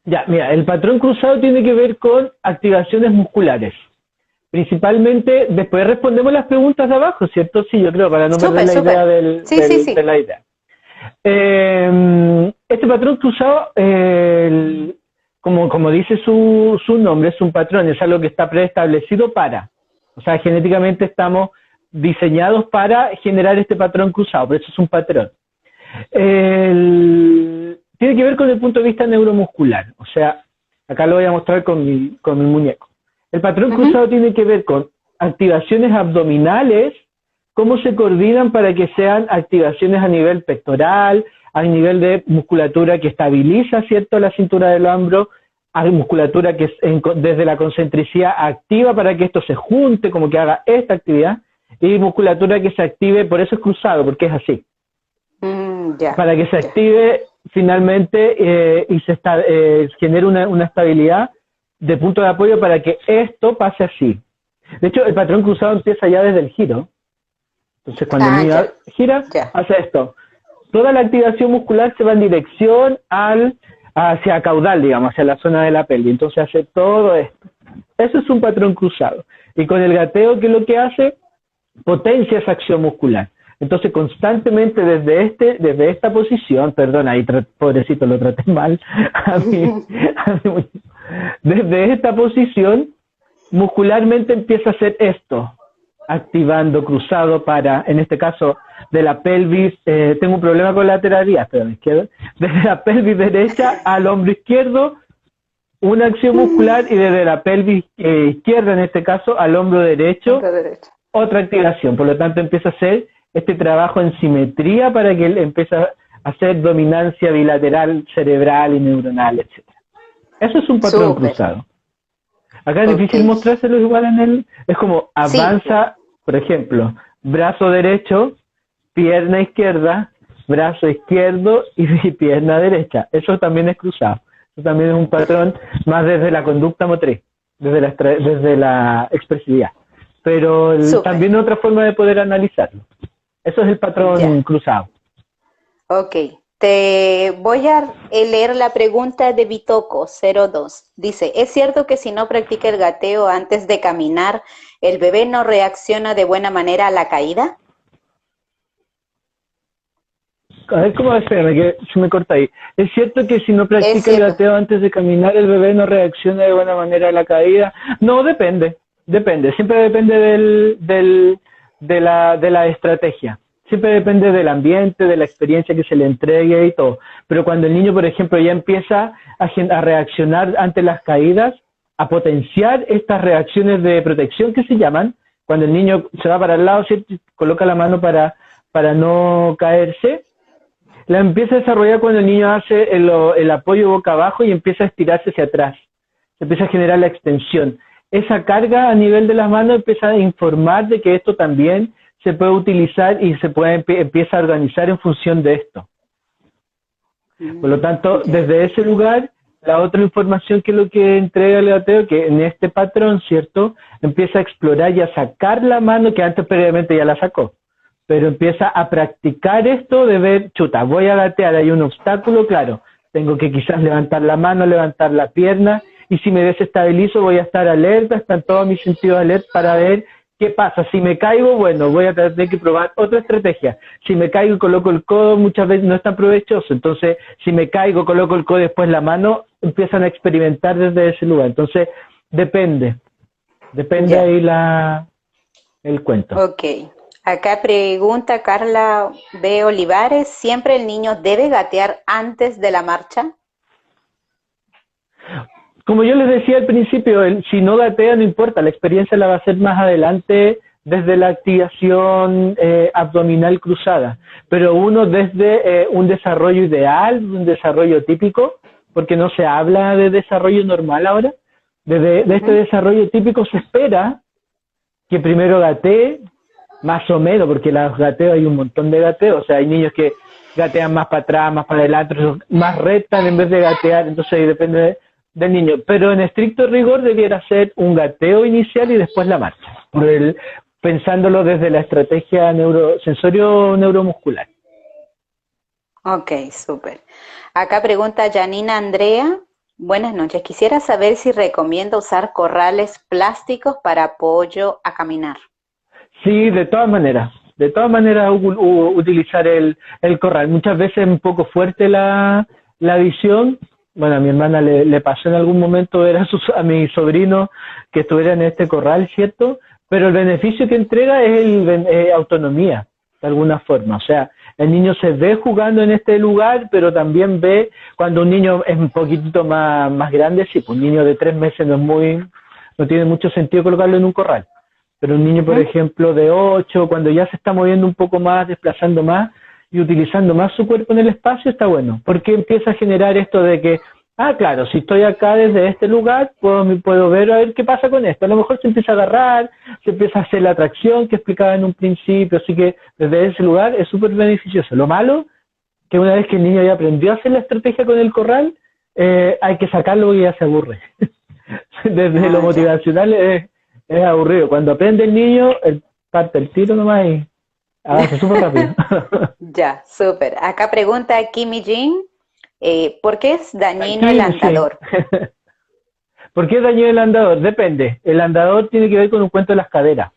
Ya, mira, el patrón cruzado tiene que ver con activaciones musculares. Principalmente, después respondemos las preguntas de abajo, ¿cierto? Sí, yo creo, para no perder Súper, la idea súper. Sí, sí, sí. de la idea. Este patrón cruzado, como dice su nombre, es un patrón, es algo que está preestablecido para. O sea, genéticamente estamos diseñados para generar este patrón cruzado, por eso es un patrón. Tiene que ver con el punto de vista neuromuscular. O sea, acá lo voy a mostrar con mi muñeco. El patrón cruzado tiene que ver con activaciones abdominales, cómo se coordinan para que sean activaciones a nivel pectoral, a nivel de musculatura que estabiliza, ¿cierto?, la cintura del hombro, hay musculatura que desde la concentricidad activa para que esto se junte, como que haga esta actividad, y musculatura que se active, por eso es cruzado, porque es así. Para que se active finalmente y genere una estabilidad de punto de apoyo para que esto pase así. De hecho, el patrón cruzado empieza ya desde el giro. Entonces, cuando el niño gira, hace esto. Toda la activación muscular se va en dirección hacia caudal, digamos, hacia la zona de la pelvis. Entonces hace todo esto. Eso es un patrón cruzado. Y con el gateo, ¿qué es lo que hace? Potencia esa acción muscular. Entonces, constantemente desde esta posición, perdón, ahí pobrecito lo traté mal, desde esta posición, muscularmente empieza a hacer esto, activando, cruzado para, en este caso, de la pelvis, tengo un problema con la lateralidad, pero a la izquierda, desde la pelvis derecha al hombro izquierdo, una acción muscular, y desde la pelvis izquierda, en este caso, al hombro derecho, otra activación. Por lo tanto, empieza a hacer este trabajo en simetría para que él empiece a hacer dominancia bilateral, cerebral y neuronal, etc. Eso es un patrón cruzado. Acá es difícil mostrárselo igual es como avanza, por ejemplo, brazo derecho, pierna izquierda, brazo izquierdo y pierna derecha. Eso también es cruzado. Eso también es un patrón más desde la conducta motriz, desde la expresividad. Pero también otra forma de poder analizarlo. Eso es el patrón cruzado. Ok. Te voy a leer la pregunta de Bitoco02. Dice, ¿es cierto que si no practica el gateo antes de caminar, el bebé no reacciona de buena manera a la caída? A ver, ¿cómo? Espérame, que se me corta ahí. ¿Es cierto que si no practica el gateo antes de caminar, el bebé no reacciona de buena manera a la caída? No, depende. Siempre depende de la estrategia. Siempre depende del ambiente, de la experiencia que se le entregue y todo. Pero cuando el niño, por ejemplo, ya empieza a reaccionar ante las caídas, a potenciar estas reacciones de protección que se llaman, cuando el niño se va para el lado, ¿cierto?, coloca la mano para no caerse, la empieza a desarrollar cuando el niño hace el apoyo boca abajo y empieza a estirarse hacia atrás. Se empieza a generar la extensión. Esa carga a nivel de las manos empieza a informar de que esto también se puede utilizar y empieza a organizar en función de esto. Por lo tanto, desde ese lugar, la otra información que es lo que entrega el gateo, que en este patrón, ¿cierto?, empieza a explorar y a sacar la mano, que antes previamente ya la sacó, pero empieza a practicar esto de ver, chuta, voy a gatear, hay un obstáculo, claro, tengo que quizás levantar la mano, levantar la pierna, y si me desestabilizo voy a estar alerta, están todos mis sentidos alerta para ver qué pasa. Si me caigo, bueno, voy a tener que probar otra estrategia. Si me caigo y coloco el codo, muchas veces no es tan provechoso. Entonces, si me caigo, coloco el codo y después la mano, empiezan a experimentar desde ese lugar. Entonces, depende ahí el cuento. Ok. Acá pregunta Carla B. Olivares, ¿siempre el niño debe gatear antes de la marcha? Como yo les decía al principio, si no gatea no importa, la experiencia la va a hacer más adelante desde la activación abdominal cruzada, pero uno desde un desarrollo ideal, un desarrollo típico, porque no se habla de desarrollo normal ahora, de este desarrollo típico se espera que primero gatee, más o menos, porque los gateos hay un montón de gateos, o sea, hay niños que gatean más para atrás, más para adelante, más rectan en vez de gatear, entonces ahí depende del niño, pero en estricto rigor debiera ser un gateo inicial y después la marcha, pensándolo desde la estrategia sensorio-neuromuscular. Ok, súper. Acá pregunta Janina Andrea, buenas noches, quisiera saber si recomienda usar corrales plásticos para apoyo a caminar. Sí, de todas maneras utilizar el corral. Muchas veces es un poco fuerte la visión. Bueno, a mi hermana le pasó en algún momento ver a mi sobrino que estuviera en este corral, ¿cierto? Pero el beneficio que entrega es autonomía, de alguna forma. O sea, el niño se ve jugando en este lugar, pero también ve cuando un niño es un poquitito más grande, sí, pues un niño de 3 meses no tiene mucho sentido colocarlo en un corral. Pero un niño, por ejemplo, de 8, cuando ya se está moviendo un poco más, desplazando más y utilizando más su cuerpo en el espacio, está bueno. Porque empieza a generar esto de que, claro, si estoy acá desde este lugar, puedo ver a ver qué pasa con esto. A lo mejor se empieza a agarrar, se empieza a hacer la atracción que explicaba en un principio, así que desde ese lugar es súper beneficioso. Lo malo, que una vez que el niño ya aprendió a hacer la estrategia con el corral, hay que sacarlo y ya se aburre. Desde lo motivacional es aburrido. Cuando aprende el niño, parte el tiro nomás y avanza súper rápido. Ya, súper. Acá pregunta Kimi Jin, ¿por qué es dañino el andador? Sí. ¿Por qué es dañino el andador? Depende. El andador tiene que ver con un cuento de las caderas.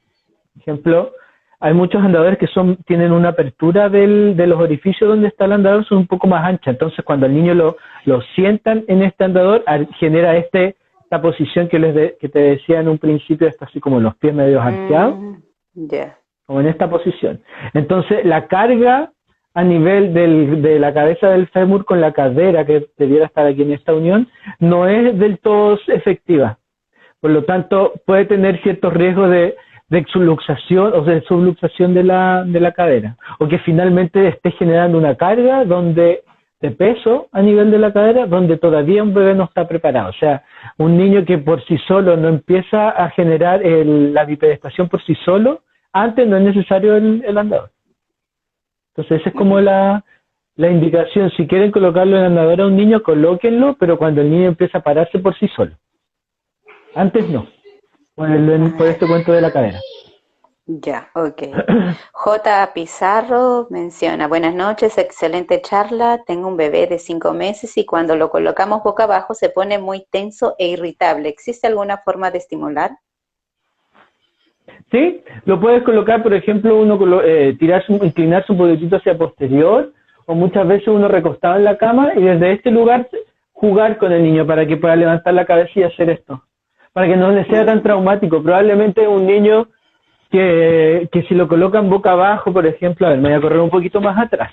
Por ejemplo, hay muchos andadores que tienen una apertura de los orificios donde está el andador, son un poco más anchas. Entonces, cuando el niño lo sientan en este andador, genera esta posición que te decía en un principio, está así como los pies medio arqueados, como en esta posición. Entonces, la carga a nivel de la cabeza del fémur con la cadera, que debiera estar aquí en esta unión, no es del todo efectiva. Por lo tanto, puede tener ciertos riesgos de exluxación o de subluxación de la cadera, o que finalmente esté generando una carga de peso a nivel de la cadera, donde todavía un bebé no está preparado. O sea, un niño que por sí solo no empieza a generar la bipedestación por sí solo, antes no es necesario el andador. Entonces esa es como la indicación. Si quieren colocarlo en andador a un niño, colóquenlo, pero cuando el niño empieza a pararse por sí solo. Antes no, por este cuento de la cadera. Ya, ok. J. Pizarro menciona, buenas noches, excelente charla, tengo un bebé de 5 meses y cuando lo colocamos boca abajo se pone muy tenso e irritable. ¿Existe alguna forma de estimular? Sí, lo puedes colocar, por ejemplo, inclinarse un poquitito hacia posterior, o muchas veces uno recostado en la cama y desde este lugar jugar con el niño para que pueda levantar la cabeza y hacer esto, para que no le sea tan traumático. Probablemente un niño que si lo colocan boca abajo, por ejemplo, a ver, me voy a correr un poquito más atrás.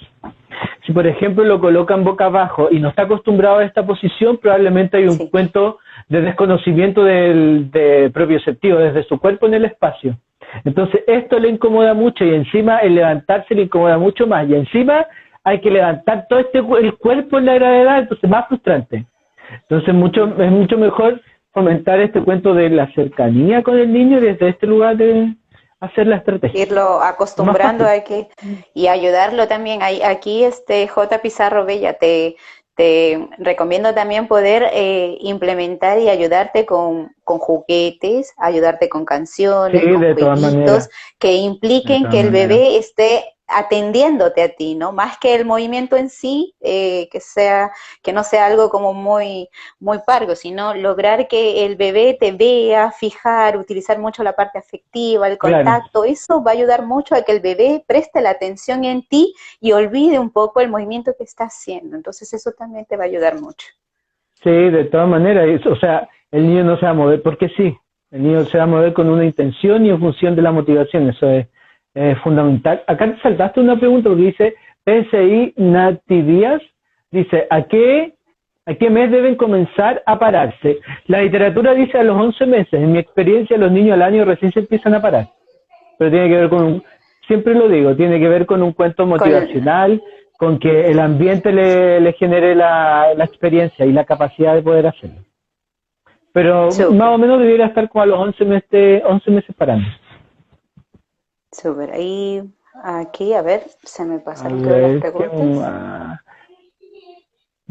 Si, por ejemplo, lo colocan boca abajo y no está acostumbrado a esta posición, probablemente hay un cuento de desconocimiento de propioceptivo, desde su cuerpo en el espacio. Entonces, esto le incomoda mucho y encima el levantarse le incomoda mucho más. Y encima hay que levantar todo el cuerpo en la gravedad, entonces más frustrante. Entonces, es mucho mejor fomentar este cuento de la cercanía con el niño desde este lugar de hacer la estrategia. Irlo acostumbrando y ayudarlo también. Aquí J. Pizarro Bella, te recomiendo también poder implementar y ayudarte con juguetes, ayudarte con canciones, con jueguitos que impliquen que el bebé esté atendiéndote a ti, ¿no? Más que el movimiento en sí, que no sea algo como muy pargo, sino lograr que el bebé te vea, fijar, utilizar mucho la parte afectiva, el contacto. Claro. Eso va a ayudar mucho a que el bebé preste la atención en ti y olvide un poco el movimiento que está haciendo. Entonces eso también te va a ayudar mucho. Sí, de todas maneras, o sea, el niño no se va a mover porque sí, el niño se va a mover con una intención y en función de la motivación, eso es fundamental. Acá te saltaste una pregunta porque dice PSI Natividad, dice, ¿a qué mes deben comenzar a pararse? La literatura dice a los 11 meses. En mi experiencia, los niños al año recién se empiezan a parar. Pero tiene que ver siempre lo digo, tiene que ver con un cuento motivacional, con que el ambiente le genere la experiencia y la capacidad de poder hacerlo. Pero más o menos debería estar como a los 11 meses parando. Súper. Ahí, aquí, a ver, se me pasaron todas las preguntas.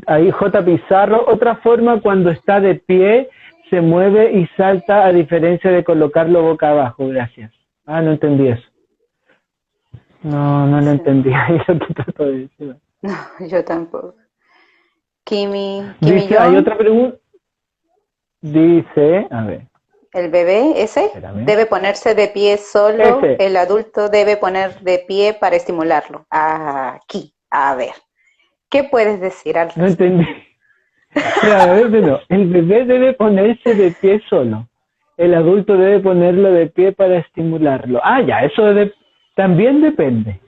Ahí J. Pizarro, otra forma cuando está de pie, se mueve y salta a diferencia de colocarlo boca abajo. Gracias. No entendí eso. No lo entendí. Ahí lo que trato de decir. No, yo tampoco. Kimi dice, hay otra pregunta. Dice, a ver. ¿El bebé ese? Espérame. Debe ponerse de pie solo, el adulto debe poner de pie para estimularlo. Aquí, a ver. ¿Qué puedes decir al No entendí. A ver, no. El bebé debe ponerse de pie solo. El adulto debe ponerlo de pie para estimularlo. Ya, eso también depende.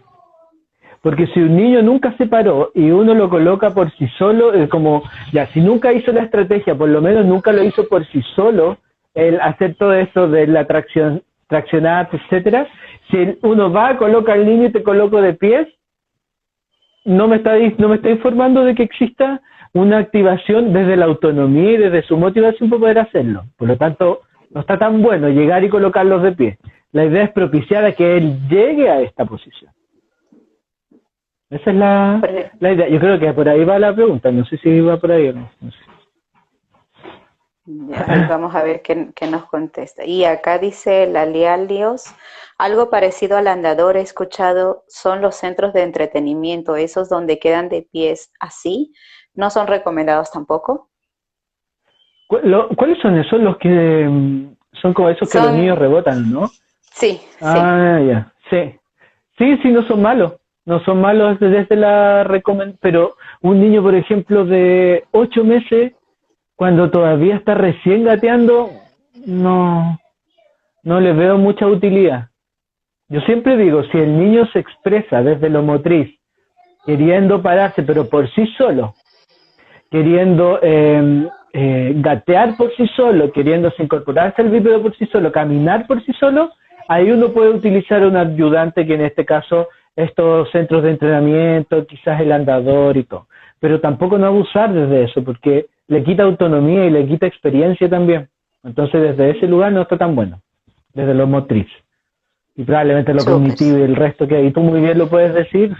Porque si un niño nunca se paró y uno lo coloca por sí solo, es como, ya, si nunca hizo la estrategia, por lo menos nunca lo hizo por sí solo, el hacer todo eso de la traccionar, etcétera, si uno va, coloca al niño y te coloco de pies, no me está informando de que exista una activación desde la autonomía y desde su motivación para poder hacerlo. Por lo tanto, no está tan bueno llegar y colocarlos de pie. La idea es propiciar a que él llegue a esta posición. Esa es la idea. Yo creo que por ahí va la pregunta. No sé si va por ahí o no. No sé. Ya, vamos a ver qué nos contesta. Y acá dice Lalialios, algo parecido al andador he escuchado, son los centros de entretenimiento, esos donde quedan de pies así, ¿no son recomendados tampoco? ¿Cuáles son esos? Los que son como esos que los niños rebotan, ¿no? Sí. Ya, sí. Sí, no son malos. No son malos desde la recomendación, pero un niño, por ejemplo, de 8 meses, cuando todavía está recién gateando, no le veo mucha utilidad. Yo siempre digo, si el niño se expresa desde lo motriz, queriendo pararse, pero por sí solo, queriendo gatear por sí solo, queriéndose incorporarse al bípedo por sí solo, caminar por sí solo, ahí uno puede utilizar un ayudante, que en este caso estos centros de entrenamiento, quizás el andador y todo. Pero tampoco no abusar desde eso, porque le quita autonomía y le quita experiencia también. Entonces desde ese lugar no está tan bueno, desde lo motriz. Y probablemente lo cognitivo y el resto que ahí tú muy bien lo puedes decir,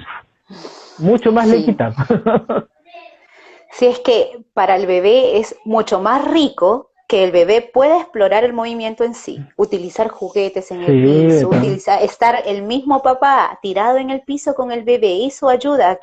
mucho más le quita. Sí, es que para el bebé es mucho más rico que el bebé pueda explorar el movimiento en sí, utilizar juguetes en el piso, estar el mismo papá tirado en el piso con el bebé, eso ayuda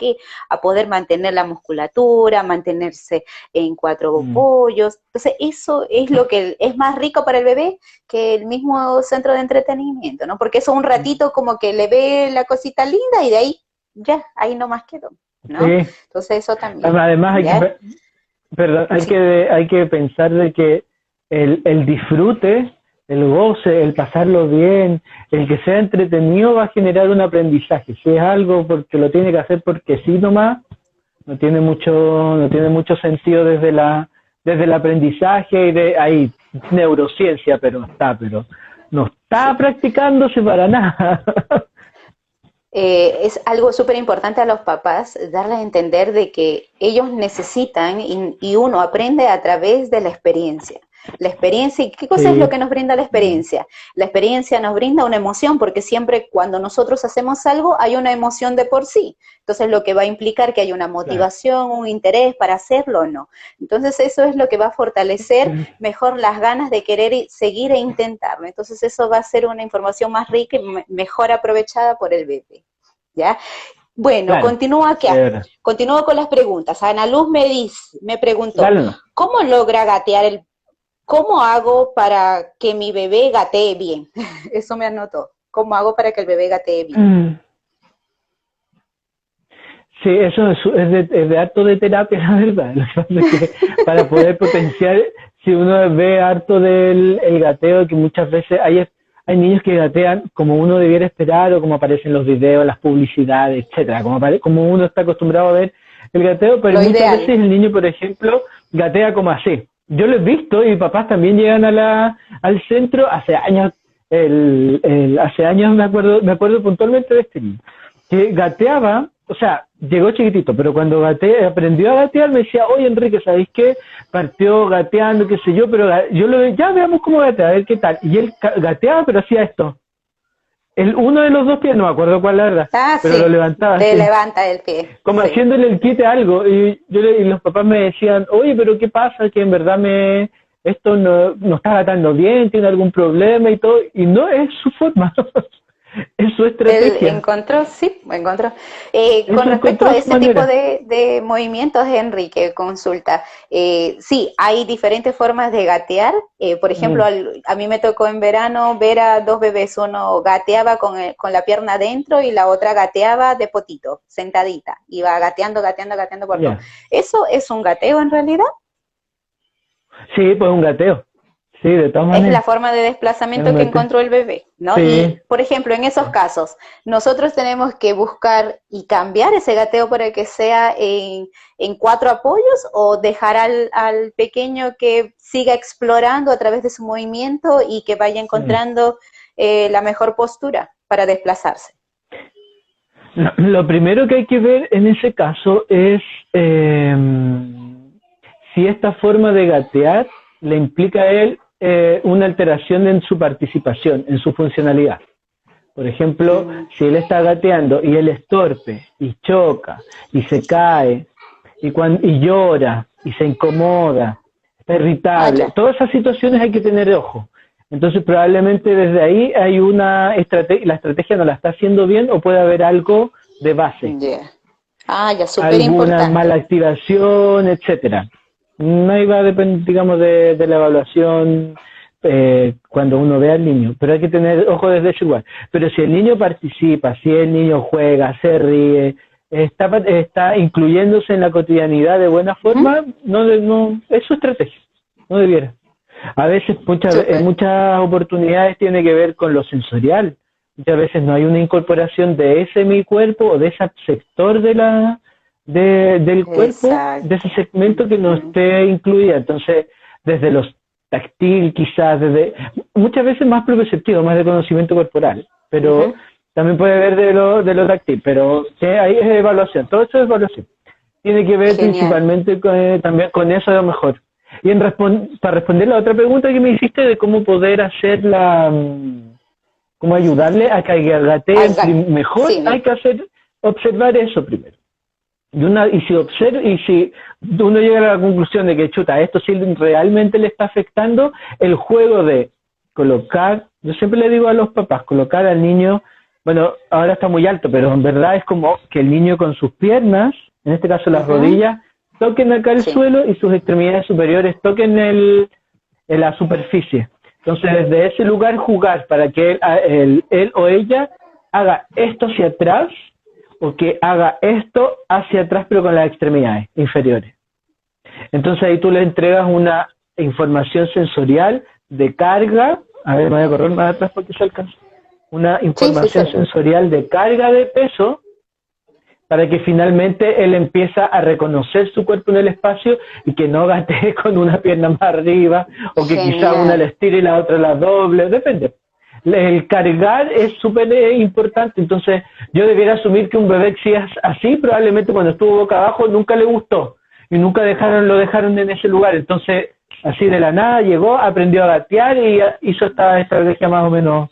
a poder mantener la musculatura, mantenerse en 4 pollos. Entonces eso es lo que es más rico para el bebé que el mismo centro de entretenimiento, ¿no? Porque eso un ratito como que le ve la cosita linda y de ahí ya, ahí nomás quedó, ¿no? Sí. Entonces eso también. Además hay que pensar de que el disfrute, el goce, el pasarlo bien, el que sea entretenido va a generar un aprendizaje. Si es algo porque lo tiene que hacer porque sí nomás, no tiene mucho sentido desde el aprendizaje y de ahí neurociencia, pero no está practicándose para nada. Es algo súper importante a los papás, darles a entender de que ellos necesitan y uno aprende a través de la experiencia. La experiencia, ¿y qué cosa es lo que nos brinda la experiencia? La experiencia nos brinda una emoción, porque siempre cuando nosotros hacemos algo hay una emoción de por sí. Entonces lo que va a implicar que hay una motivación, un interés para hacerlo o no. Entonces eso es lo que va a fortalecer mejor las ganas de querer seguir e intentarlo. Entonces eso va a ser una información más rica y mejor aprovechada por el bebé. ¿Ya? Bueno, continúo aquí. Continúo con las preguntas. Ana Luz me preguntó, ¿cómo logra gatear ¿cómo hago para que mi bebé gatee bien? Eso me anotó. ¿Cómo hago para que el bebé gatee bien? Sí, eso es de harto de terapia, la verdad. Para poder potenciar, si uno ve harto del gateo, que muchas veces hay niños que gatean como uno debiera esperar o como aparecen en los videos, las publicidades, etcétera, como uno está acostumbrado a ver el gateo, pero Lo muchas ideal. veces el niño, por ejemplo, gatea como así. Yo lo he visto y papás también llegan al centro hace años. Hace años me acuerdo puntualmente de este niño que gateaba, o sea, llegó chiquitito, pero cuando aprendió a gatear me decía, oye Enrique, ¿sabéis qué? Partió gateando, qué sé yo, pero yo lo ya veamos cómo gatea, a ver qué tal. Y él gateaba, pero hacía esto. Uno de los dos pies, no me acuerdo cuál la verdad, pero Sí, lo levantaba te así, levanta el pie. como Sí. haciéndole el quite a algo. Y los papás me decían, oye, pero ¿qué pasa? Que en verdad esto no está gatando bien, tiene algún problema y todo. Y no es su forma, es su Él estrategia. encontró. Eso Con respecto encontró a su ese tipo manera. de movimientos, Enrique, consulta. Sí, hay diferentes formas de gatear. Por ejemplo, Mm, a mí me tocó en verano ver a dos bebés. Uno gateaba con la pierna adentro y la otra gateaba de potito, sentadita. Iba gateando, gateando, gateando por todo. ya. ¿Eso es un gateo en realidad? Sí, pues un gateo. Sí, de todas Es la maneras. forma de Es un desplazamiento que gateo. encontró el bebé, ¿no? Sí. Y, por ejemplo, en esos casos, nosotros tenemos que buscar y cambiar ese gateo para que sea en cuatro apoyos o dejar al pequeño que siga explorando a través de su movimiento y que vaya Mm. encontrando la mejor postura para desplazarse. Lo primero que hay que ver en ese caso es si esta forma de gatear le implica a él una alteración en su participación, en su funcionalidad. Por ejemplo, Mm. si él está gateando y él es torpe y choca y se cae y llora y se incomoda, está irritable, Ya. todas esas situaciones hay que tener ojo. Entonces probablemente desde ahí hay una estrategia, la estrategia no la está haciendo bien o puede haber algo de base, Yeah. Ya, súper alguna mala importante. activación, etcétera. No iba a depender, digamos, de la evaluación cuando uno ve al niño, pero hay que tener ojo desde ese igual. Pero si el niño participa, si el niño juega, se ríe, está incluyéndose en la cotidianidad de buena forma, no es su estrategia, no debiera. A veces, Súper. muchas oportunidades tiene que ver con lo sensorial. Muchas veces no hay una incorporación de ese mi cuerpo o de ese sector del cuerpo, de ese Exacto. segmento que no Ujú. esté incluida. Entonces, desde los táctil quizás, muchas veces más propioceptivo, más de conocimiento corporal, pero Ujú. también puede haber de lo táctil, pero ahí es evaluación, todo eso es evaluación. Tiene que ver Genial. principalmente también con eso a lo mejor. Y para responder la otra pregunta que me hiciste de cómo poder hacer cómo ayudarle a que gateen mejor, Sí, hay que observar eso primero. Y si uno llega a la conclusión de que chuta, esto sí realmente le está afectando, el juego de colocar, yo siempre le digo a los papás, colocar al niño, bueno, ahora está muy alto, pero en verdad es como que el niño con sus piernas, en este caso las Ujú. rodillas, toquen acá el Sí. suelo y sus extremidades superiores toquen en la superficie. Entonces, desde ese lugar jugar para que él o ella haga esto hacia atrás o que haga esto hacia atrás pero con las extremidades inferiores. Entonces ahí tú le entregas una información sensorial de carga, a ver, me voy a correr más atrás porque se alcanza, una Sí, sí, información sí. sensorial de carga de peso para que finalmente él empieza a reconocer su cuerpo en el espacio y que no gatee con una pierna más arriba o que quizá una la Genial. estire y la otra la doble, depende. El cargar es súper importante, entonces yo debiera asumir que un bebé si es así, probablemente cuando estuvo boca abajo nunca le gustó y nunca lo dejaron en ese lugar, entonces así de la nada llegó, aprendió a gatear y hizo esta estrategia más o menos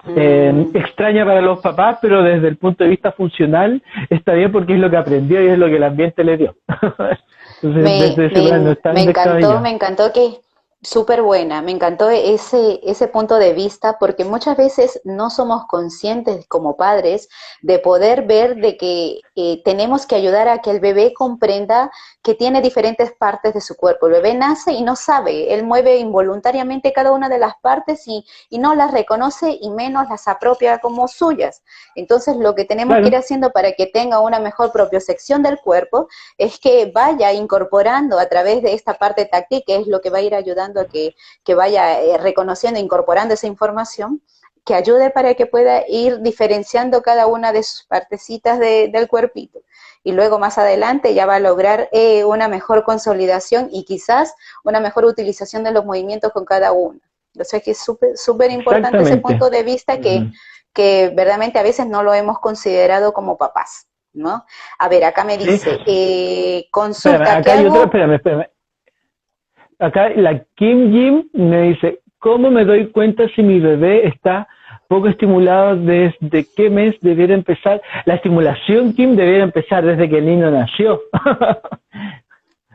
Mm. extraña para los papás, pero desde el punto de vista funcional está bien porque es lo que aprendió y es lo que el ambiente le dio. Entonces, Me, desde ese lugar no me, es tan me descabellado. encantó que súper buena, me encantó ese punto de vista porque muchas veces no somos conscientes como padres de poder ver de que tenemos que ayudar a que el bebé comprenda que tiene diferentes partes de su cuerpo. El bebé nace y no sabe, él mueve involuntariamente cada una de las partes y no las reconoce y menos las apropia como suyas. Entonces lo que tenemos que ir Claro, haciendo para que tenga una mejor propiocepción del cuerpo es que vaya incorporando a través de esta parte táctil, que es lo que va a ir ayudando ayudando a que vaya reconociendo, incorporando esa información, que ayude para que pueda ir diferenciando cada una de sus partecitas del cuerpito. Y luego más adelante ya va a lograr una mejor consolidación y quizás una mejor utilización de los movimientos con cada uno. O sea que es súper importante ese punto de vista que verdaderamente a veces no lo hemos considerado como papás, ¿no? A ver, acá me dice, consulta, acá hay otra, espérame. Acá la Kim Jim me dice, ¿cómo me doy cuenta si mi bebé está poco estimulado? ¿Desde qué mes debiera empezar? La estimulación, Kim, debiera empezar desde que el niño nació.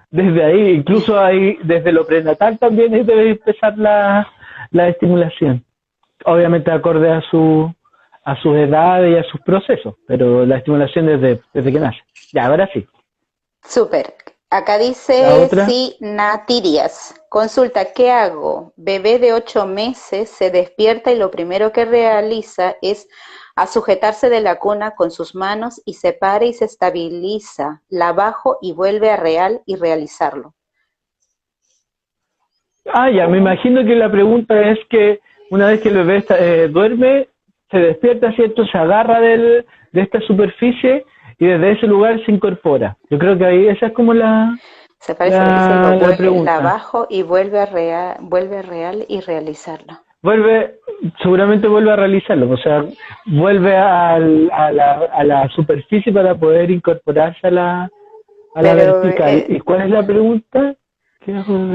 Desde ahí, incluso ahí, desde lo prenatal también debe empezar la estimulación. Obviamente acorde a sus edades y a sus procesos, pero la estimulación desde que nace. Ya, ahora sí. Súper. Acá dice Natirias. Consulta, ¿qué hago? Bebé de 8 meses se despierta y lo primero que realiza es a sujetarse de la cuna con sus manos y se para y se estabiliza. La bajo y vuelve a realizarlo. Ya, me imagino que la pregunta es que una vez que el bebé duerme, se despierta, ¿cierto? Se agarra de esta superficie y desde ese lugar se incorpora. Yo creo que ahí esa es como la pregunta. La bajo y vuelve a y realizarlo. Seguramente vuelve a realizarlo, o sea, vuelve a la superficie para poder incorporarse a la vertical. ¿Y cuál es la pregunta?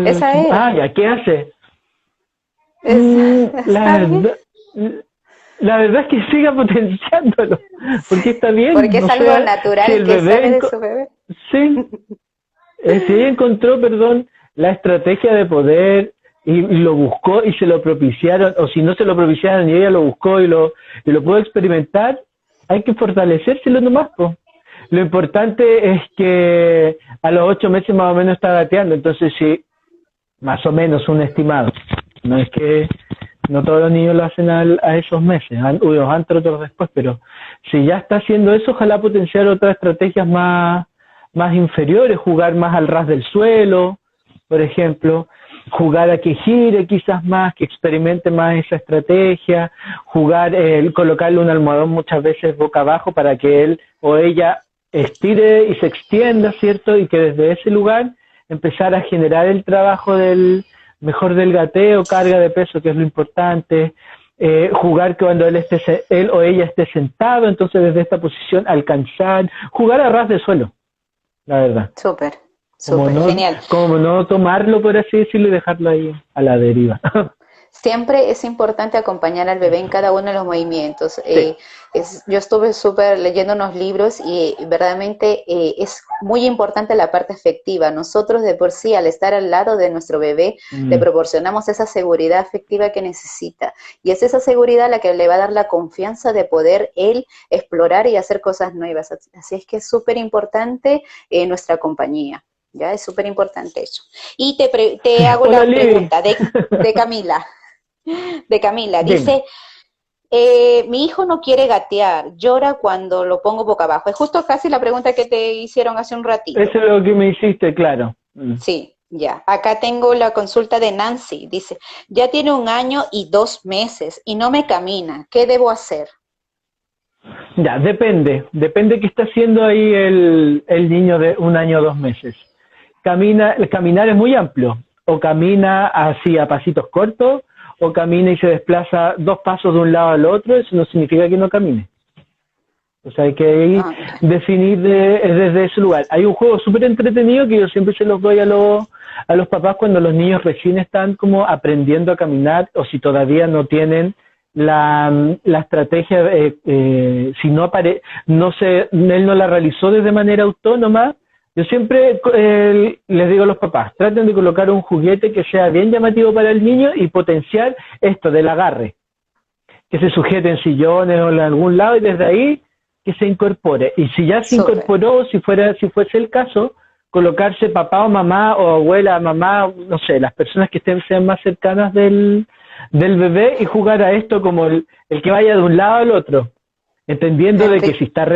Esa es. Ya, ¿qué hace? La verdad es que siga potenciándolo, porque está bien. Porque es algo natural si el que bebé sale de su bebé. Sí, si ella encontró, la estrategia de poder y lo buscó y se lo propiciaron, o si no se lo propiciaron y ella lo buscó y lo pudo experimentar, hay que fortalecérselo nomás, po. Lo importante es que a los 8 meses más o menos está gateando, entonces sí, más o menos un estimado. No es que no todos los niños lo hacen a esos meses, unos antes, otros después, pero si ya está haciendo eso, ojalá potenciar otras estrategias más inferiores, jugar más al ras del suelo, por ejemplo, jugar a que gire quizás más, que experimente más esa estrategia, jugar, colocarle un almohadón muchas veces boca abajo para que él o ella estire y se extienda, ¿cierto? Y que desde ese lugar empezar a generar el trabajo del gateo, carga de peso, que es lo importante, jugar que cuando él o ella esté sentado, entonces desde esta posición alcanzar, jugar a ras de suelo, la verdad. Súper, genial. Como no tomarlo, por así decirlo, y dejarlo ahí a la deriva. Siempre es importante acompañar al bebé en cada uno de los movimientos. Sí. Yo estuve leyendo unos libros y verdaderamente es muy importante la parte afectiva. Nosotros de por sí, al estar al lado de nuestro bebé, le proporcionamos esa seguridad afectiva que necesita. Y es esa seguridad la que le va a dar la confianza de poder él explorar y hacer cosas nuevas. Así es que es súper importante nuestra compañía. Ya es súper importante eso. Y te hago la pregunta de Camila. De Camila, dice, mi hijo no quiere gatear, llora cuando lo pongo boca abajo. Es justo casi la pregunta que te hicieron hace un ratito. Eso es lo que me hiciste, claro. Sí, ya. Acá tengo la consulta de Nancy. Dice, ya tiene 1 año y 2 meses y no me camina. ¿Qué debo hacer? Ya, depende qué está haciendo ahí el niño de 1 año o 2 meses. El caminar es muy amplio, o camina así a pasitos cortos, o camina y se desplaza 2 pasos de un lado al otro, eso no significa que no camine. O sea, hay que definir desde ese lugar. Hay un juego súper entretenido que yo siempre se los doy a los papás cuando los niños recién están como aprendiendo a caminar, o si todavía no tienen la estrategia, si no él no la realizó de manera autónoma. Yo siempre les digo a los papás, traten de colocar un juguete que sea bien llamativo para el niño y potenciar esto del agarre, que se sujete en sillones o en algún lado y desde ahí que se incorpore. Y si ya se incorporó, si fuese el caso, colocarse papá o mamá o abuela, mamá, no sé, las personas que sean más cercanas del bebé y jugar a esto como el que vaya de un lado al otro, entendiendo de que si está